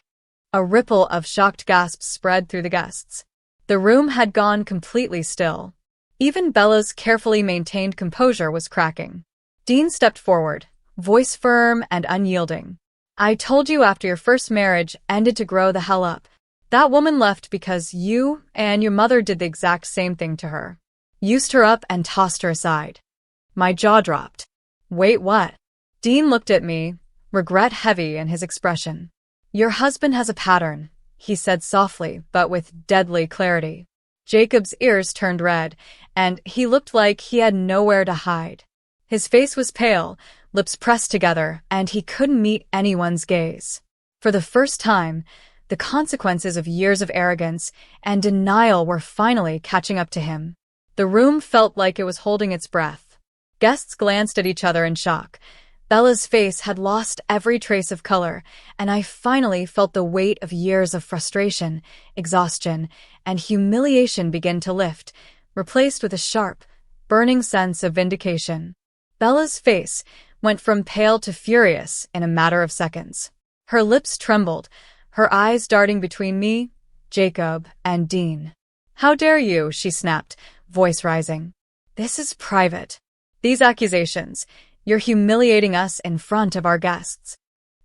A ripple of shocked gasps spread through the guests. The room had gone completely still. Even Bella's carefully maintained composure was cracking. Dean stepped forward, voice firm and unyielding. "I told you after your first marriage ended to grow the hell up. That woman left because you and your mother did the exact same thing to her. Used her up and tossed her aside." My jaw dropped. "Wait, what?" Dean looked at me, regret heavy in his expression. "Your husband has a pattern," he said softly, but with deadly clarity. Jacob's ears turned red, and he looked like he had nowhere to hide. His face was pale, lips pressed together, and he couldn't meet anyone's gaze. For the first time, the consequences of years of arrogance and denial were finally catching up to him. The room felt like it was holding its breath. Guests glanced at each other in shock, Bella's face had lost every trace of color, and I finally felt the weight of years of frustration, exhaustion, and humiliation begin to lift, replaced with a sharp, burning sense of vindication. Bella's face went from pale to furious in a matter of seconds. Her lips trembled, her eyes darting between me, Jacob, and Dean. "How dare you?" she snapped, voice rising. "This is private. These accusations, you're humiliating us in front of our guests."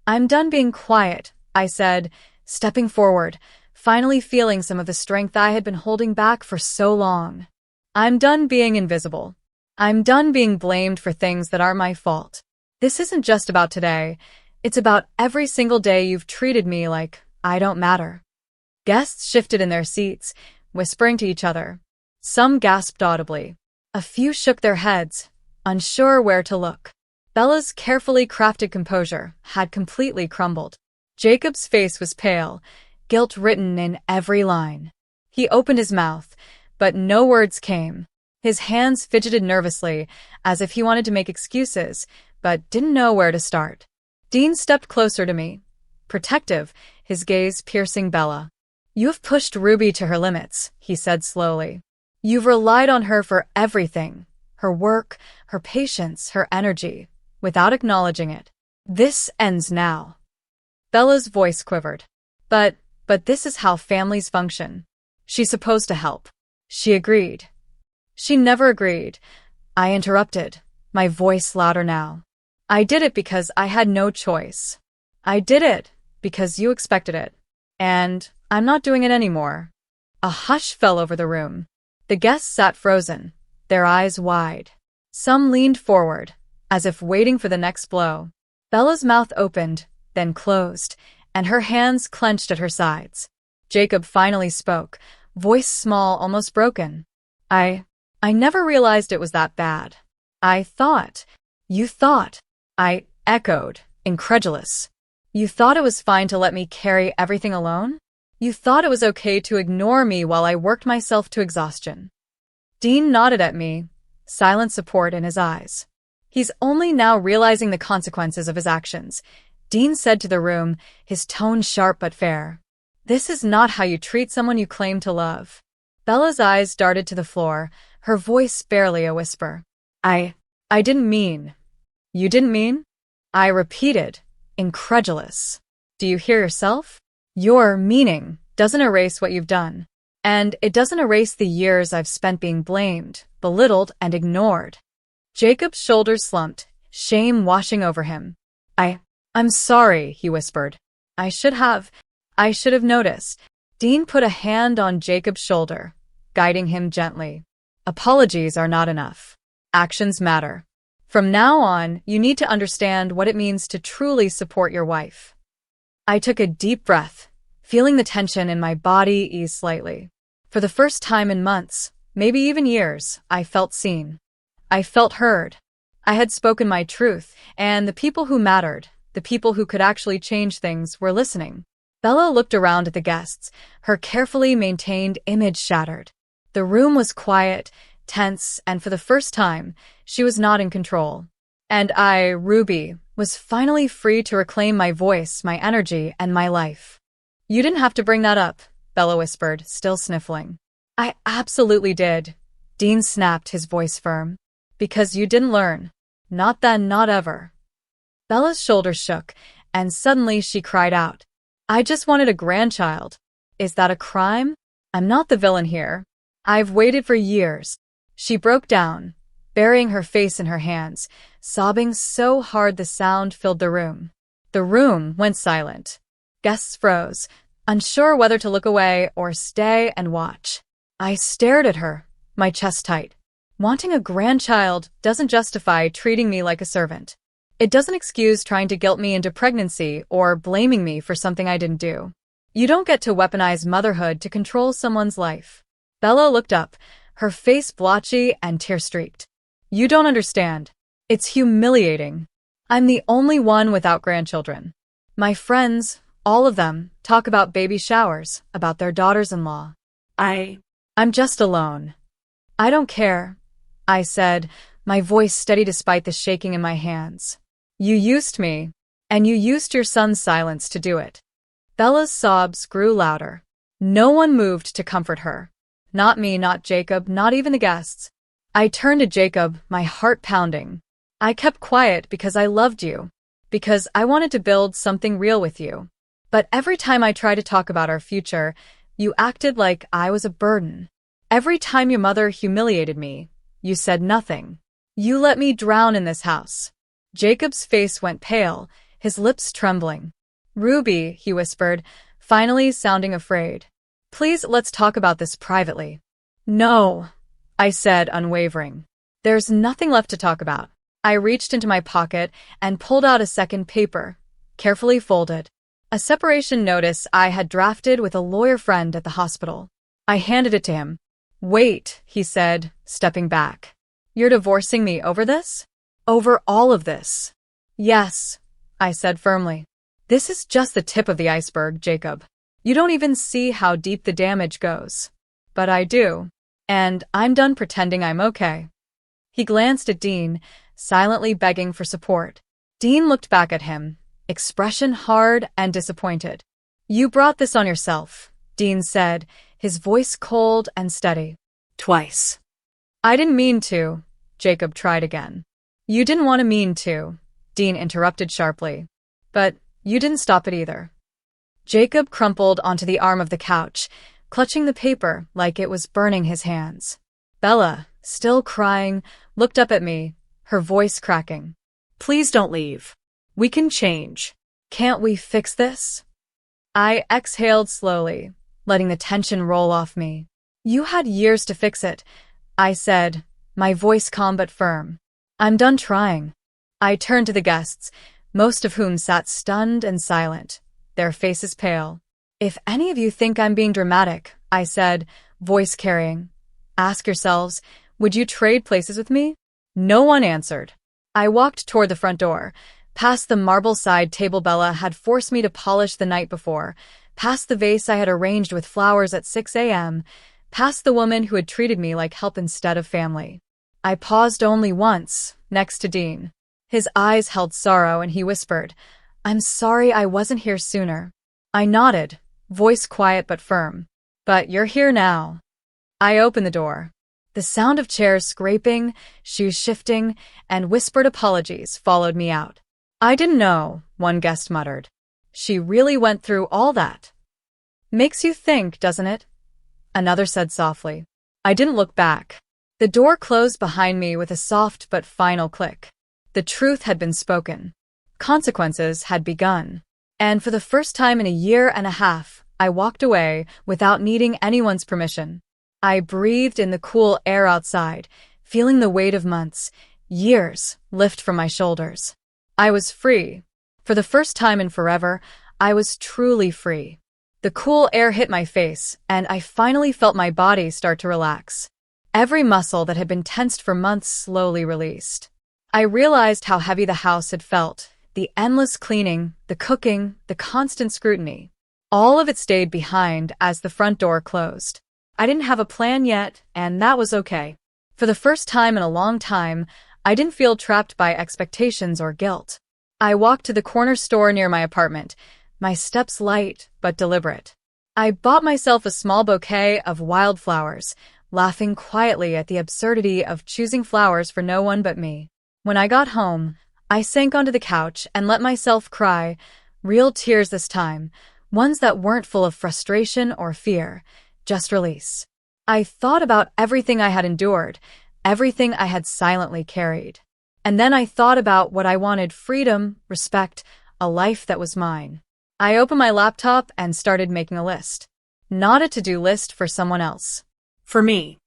"I'm done being quiet," I said, stepping forward, finally feeling some of the strength I had been holding back for so long. "I'm done being invisible. I'm done being blamed for things that are my fault. This isn't just about today. It's about every single day you've treated me like I don't matter." Guests shifted in their seats, whispering to each other. Some gasped audibly. A few shook their heads, unsure where to look. Bella's carefully crafted composure had completely crumbled. Jacob's face was pale, guilt written in every line. He opened his mouth, but no words came. His hands fidgeted nervously, as if he wanted to make excuses, but didn't know where to start. Dean stepped closer to me, protective, his gaze piercing Bella. "You have pushed Ruby to her limits," he said slowly. "You've relied on her for everything, her work, her patience, her energy, without acknowledging it. This ends now." Bella's voice quivered. But this is how families function. She's supposed to help." She agreed. "She never agreed," I interrupted, my voice louder now. "I did it because I had no choice. I did it because you expected it. And I'm not doing it anymore." A hush fell over the room. The guests sat frozen, their eyes wide. Some leaned forward, as if waiting for the next blow. Bella's mouth opened, then closed, and her hands clenched at her sides. Jacob finally spoke, voice small, almost broken. I never realized it was that bad. You thought. I echoed, incredulous. "You thought it was fine to let me carry everything alone? You thought it was okay to ignore me while I worked myself to exhaustion?" Dean nodded at me, silent support in his eyes. "He's only now realizing the consequences of his actions," Dean said to the room, his tone sharp but fair. "This is not how you treat someone you claim to love." Bella's eyes darted to the floor, her voice barely a whisper. I didn't mean." "You didn't mean?" I repeated, incredulous. "Do you hear yourself? Your meaning doesn't erase what you've done. And it doesn't erase the years I've spent being blamed, belittled, and ignored." Jacob's shoulders slumped, shame washing over him. I'm sorry," he whispered. I should have noticed." Dean put a hand on Jacob's shoulder, guiding him gently. "Apologies are not enough. Actions matter. From now on, you need to understand what it means to truly support your wife." I took a deep breath, feeling the tension in my body ease slightly. For the first time in months, maybe even years, I felt seen. I felt heard. I had spoken my truth, and the people who mattered, the people who could actually change things, were listening. Bella looked around at the guests, her carefully maintained image shattered. The room was quiet, tense, and for the first time, she was not in control. And I, Ruby, was finally free to reclaim my voice, my energy, and my life. "You didn't have to bring that up," Bella whispered, still sniffling. "I absolutely did," Dean snapped, his voice firm. "Because you didn't learn. Not then, not ever." Bella's shoulders shook, and suddenly she cried out. "I just wanted a grandchild. Is that a crime? I'm not the villain here. I've waited for years." She broke down, burying her face in her hands, sobbing so hard the sound filled the room. The room went silent. Guests froze, unsure whether to look away or stay and watch. I stared at her, my chest tight. Wanting a grandchild doesn't justify treating me like a servant. It doesn't excuse trying to guilt me into pregnancy or blaming me for something I didn't do. You don't get to weaponize motherhood to control someone's life. Bella looked up, her face blotchy and tear-streaked. "You don't understand. It's humiliating. I'm the only one without grandchildren. My friends, all of them, talk about baby showers, about their daughters-in-law. I'm just alone." "I don't care," I said, my voice steady despite the shaking in my hands. You used me, and you used your son's silence to do it. Bella's sobs grew louder. No one moved to comfort her. Not me, not Jacob, not even the guests. I turned to Jacob, my heart pounding. I kept quiet because I loved you, because I wanted to build something real with you. But every time I tried to talk about our future, you acted like I was a burden. Every time your mother humiliated me, you said nothing. You let me drown in this house. Jacob's face went pale, his lips trembling. Ruby, he whispered, finally sounding afraid. Please, let's talk about this privately. No, I said, unwavering. There's nothing left to talk about. I reached into my pocket and pulled out a second paper, carefully folded. A separation notice I had drafted with a lawyer friend at the hospital. I handed it to him. Wait, he said, stepping back. You're divorcing me over this? Over all of this? Yes, I said firmly. This is just the tip of the iceberg, Jacob. You don't even see how deep the damage goes. But I do. And I'm done pretending I'm okay. He glanced at Dean, silently begging for support. Dean looked back at him, expression hard and disappointed. You brought this on yourself, Dean said, his voice cold and steady. Twice. I didn't mean to, Jacob tried again. You didn't want to mean to, Dean interrupted sharply. But you didn't stop it either. Jacob crumpled onto the arm of the couch, clutching the paper like it was burning his hands. Bella, still crying, looked up at me, her voice cracking. Please don't leave. We can change. Can't we fix this? I exhaled slowly, letting the tension roll off me. You had years to fix it, I said, my voice calm but firm. I'm done trying. I turned to the guests, most of whom sat stunned and silent, their faces pale. If any of you think I'm being dramatic, I said, voice carrying, ask yourselves, would you trade places with me? No one answered. I walked toward the front door, past the marble side table Bella had forced me to polish the night before, past the vase I had arranged with flowers at 6 a.m., past the woman who had treated me like help instead of family. I paused only once, next to Dean. His eyes held sorrow and he whispered, I'm sorry I wasn't here sooner. I nodded, voice quiet but firm. But you're here now. I opened the door. The sound of chairs scraping, shoes shifting, and whispered apologies followed me out. I didn't know, one guest muttered. She really went through all that. Makes you think, doesn't it? Another said softly. I didn't look back. The door closed behind me with a soft but final click. The truth had been spoken. Consequences had begun. And for the first time in a year and a half, I walked away without needing anyone's permission. I breathed in the cool air outside, feeling the weight of months, years, lift from my shoulders. I was free. For the first time in forever, I was truly free. The cool air hit my face, and I finally felt my body start to relax. Every muscle that had been tensed for months slowly released. I realized how heavy the house had felt, the endless cleaning, the cooking, the constant scrutiny. All of it stayed behind as the front door closed. I didn't have a plan yet, and that was okay. For the first time in a long time, I didn't feel trapped by expectations or guilt. I walked to the corner store near my apartment, my steps light but deliberate. I bought myself a small bouquet of wildflowers, laughing quietly at the absurdity of choosing flowers for no one but me. When I got home, I sank onto the couch and let myself cry, real tears this time, ones that weren't full of frustration or fear, just release. I thought about everything I had endured, everything I had silently carried. And then I thought about what I wanted: freedom, respect, a life that was mine. I opened my laptop and started making a list. Not a to-do list for someone else. For me.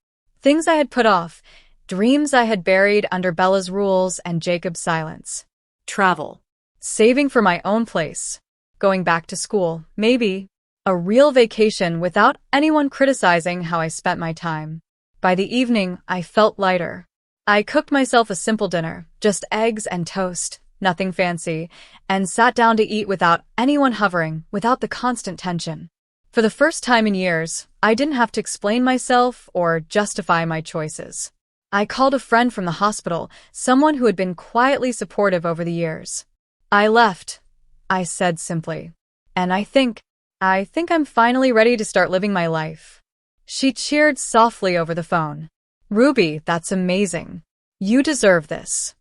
Things I had put off, dreams I had buried under Bella's rules and Jacob's silence. Travel. Saving for my own place. Going back to school, maybe. A real vacation without anyone criticizing how I spent my time. By the evening, I felt lighter. I cooked myself a simple dinner, just eggs and toast, nothing fancy, and sat down to eat without anyone hovering, without the constant tension. For the first time in years, I didn't have to explain myself or justify my choices. I called a friend from the hospital, someone who had been quietly supportive over the years. I left, I said simply. And I think I'm finally ready to start living my life. She cheered softly over the phone. Ruby, that's amazing. You deserve this.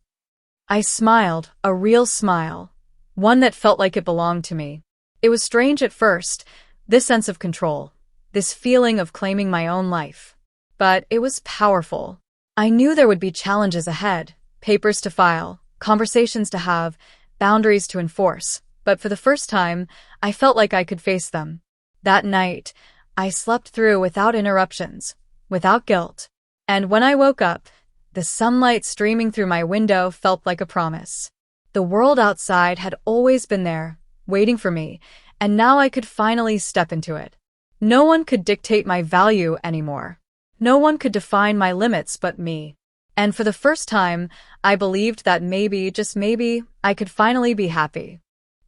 I smiled, a real smile. One that felt like it belonged to me. It was strange at first, this sense of control, this feeling of claiming my own life. But it was powerful. I knew there would be challenges ahead, papers to file, conversations to have, boundaries to enforce. But for the first time, I felt like I could face them. That night, I slept through without interruptions, without guilt. And when I woke up, the sunlight streaming through my window felt like a promise. The world outside had always been there, waiting for me, and now I could finally step into it. No one could dictate my value anymore. No one could define my limits but me. And for the first time, I believed that maybe, just maybe, I could finally be happy.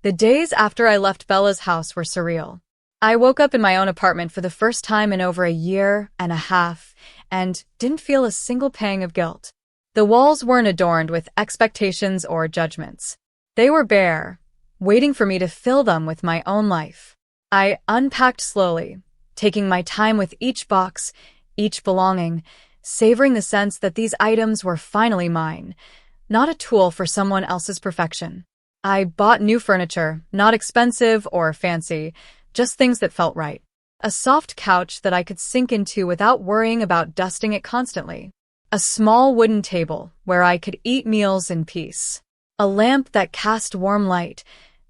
The days after I left Bella's house were surreal. I woke up in my own apartment for the first time in over a year and a half, and didn't feel a single pang of guilt. The walls weren't adorned with expectations or judgments. They were bare, waiting for me to fill them with my own life. I unpacked slowly, taking my time with each box, each belonging, savoring the sense that these items were finally mine, not a tool for someone else's perfection. I bought new furniture, not expensive or fancy, just things that felt right. A soft couch that I could sink into without worrying about dusting it constantly. A small wooden table where I could eat meals in peace. A lamp that cast warm light,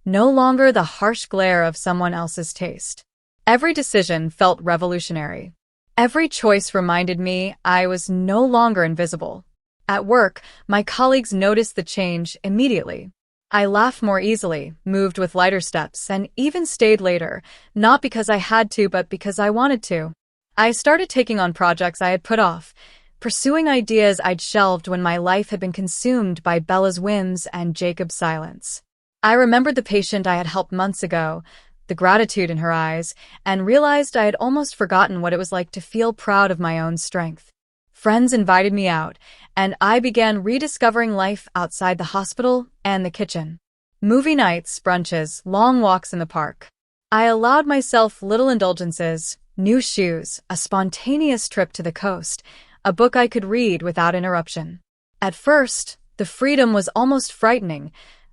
no longer the harsh glare of someone else's taste. Every decision felt revolutionary. Every choice reminded me I was no longer invisible. At work, my colleagues noticed the change immediately. I laughed more easily, moved with lighter steps, and even stayed later, not because I had to, but because I wanted to. I started taking on projects I had put off, pursuing ideas I'd shelved when my life had been consumed by Bella's whims and Jacob's silence. I remembered the patient I had helped months ago, the gratitude in her eyes, and realized I had almost forgotten what it was like to feel proud of my own strength. Friends invited me out, and I began rediscovering life outside the hospital and the kitchen. Movie nights, brunches, long walks in the park. I allowed myself little indulgences, new shoes, a spontaneous trip to the coast, a book I could read without interruption. At first, the freedom was almost frightening,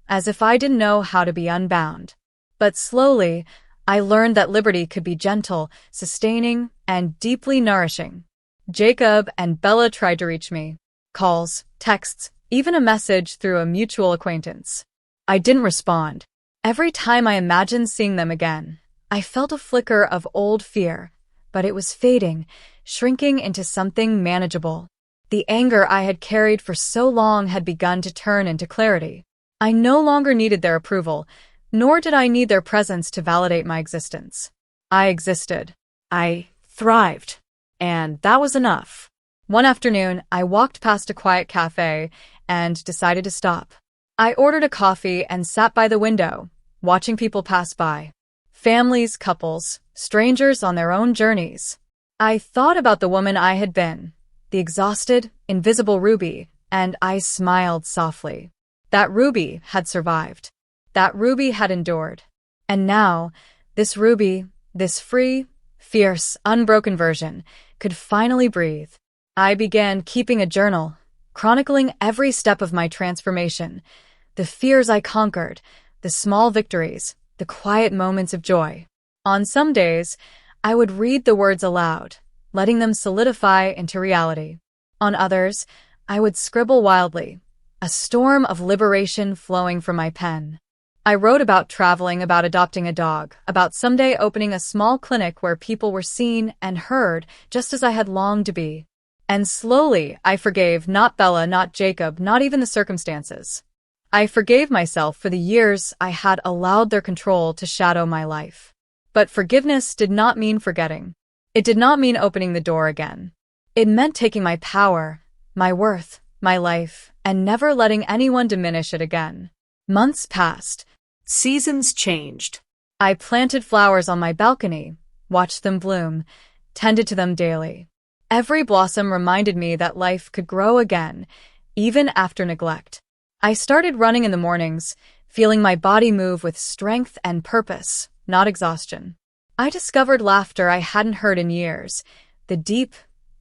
as if I didn't know how to be unbound. But slowly, I learned that liberty could be gentle, sustaining, and deeply nourishing. Jacob and Bella tried to reach me. Calls, texts, even a message through a mutual acquaintance. I didn't respond. Every time I imagined seeing them again, I felt a flicker of old fear, but it was fading, shrinking into something manageable. The anger I had carried for so long had begun to turn into clarity. I no longer needed their approval, nor did I need their presence to validate my existence. I existed. I thrived. And that was enough. One afternoon, I walked past a quiet cafe and decided to stop. I ordered a coffee and sat by the window, watching people pass by. Families, couples, strangers on their own journeys. I thought about the woman I had been, the exhausted, invisible Ruby, and I smiled softly. That Ruby had survived. That Ruby had endured. And now, this Ruby, this free, fierce, unbroken version, could finally breathe. I began keeping a journal, chronicling every step of my transformation, the fears I conquered, the small victories, the quiet moments of joy. On some days, I would read the words aloud, letting them solidify into reality. On others, I would scribble wildly, a storm of liberation flowing from my pen. I wrote about traveling, about adopting a dog, about someday opening a small clinic where people were seen and heard just as I had longed to be. And slowly, I forgave not Bella, not Jacob, not even the circumstances. I forgave myself for the years I had allowed their control to shadow my life. But forgiveness did not mean forgetting. It did not mean opening the door again. It meant taking my power, my worth, my life, and never letting anyone diminish it again. Months passed. Seasons changed. I planted flowers on my balcony, watched them bloom, tended to them daily. Every blossom reminded me that life could grow again, even after neglect. I started running in the mornings, feeling my body move with strength and purpose, not exhaustion. I discovered laughter I hadn't heard in years, the deep,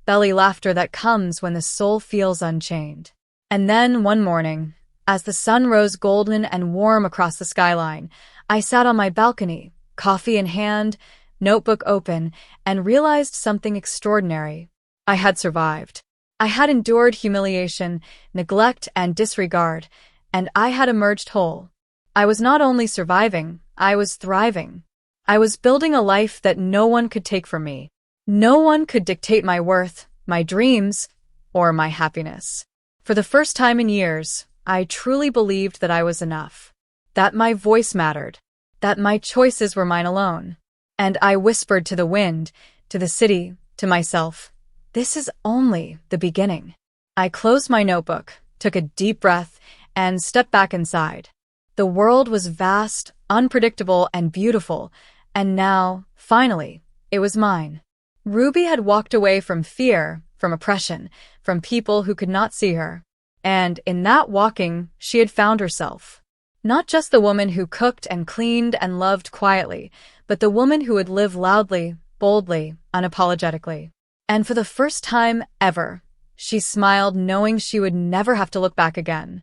belly laughter that comes when the soul feels unchained. And then, one morning, as the sun rose golden and warm across the skyline, I sat on my balcony, coffee in hand, notebook open, and realized something extraordinary. I had survived. I had endured humiliation, neglect, and disregard, and I had emerged whole. I was not only surviving, I was thriving. I was building a life that no one could take from me. No one could dictate my worth, my dreams, or my happiness. For the first time in years, I truly believed that I was enough, that my voice mattered, that my choices were mine alone. And I whispered to the wind, to the city, to myself, this is only the beginning. I closed my notebook, took a deep breath, and stepped back inside. The world was vast, unpredictable, and beautiful, and now, finally, it was mine. Ruby had walked away from fear, from oppression, from people who could not see her. And in that walking, she had found herself. Not just the woman who cooked and cleaned and loved quietly, but the woman who would live loudly, boldly, unapologetically. And for the first time ever, she smiled knowing she would never have to look back again.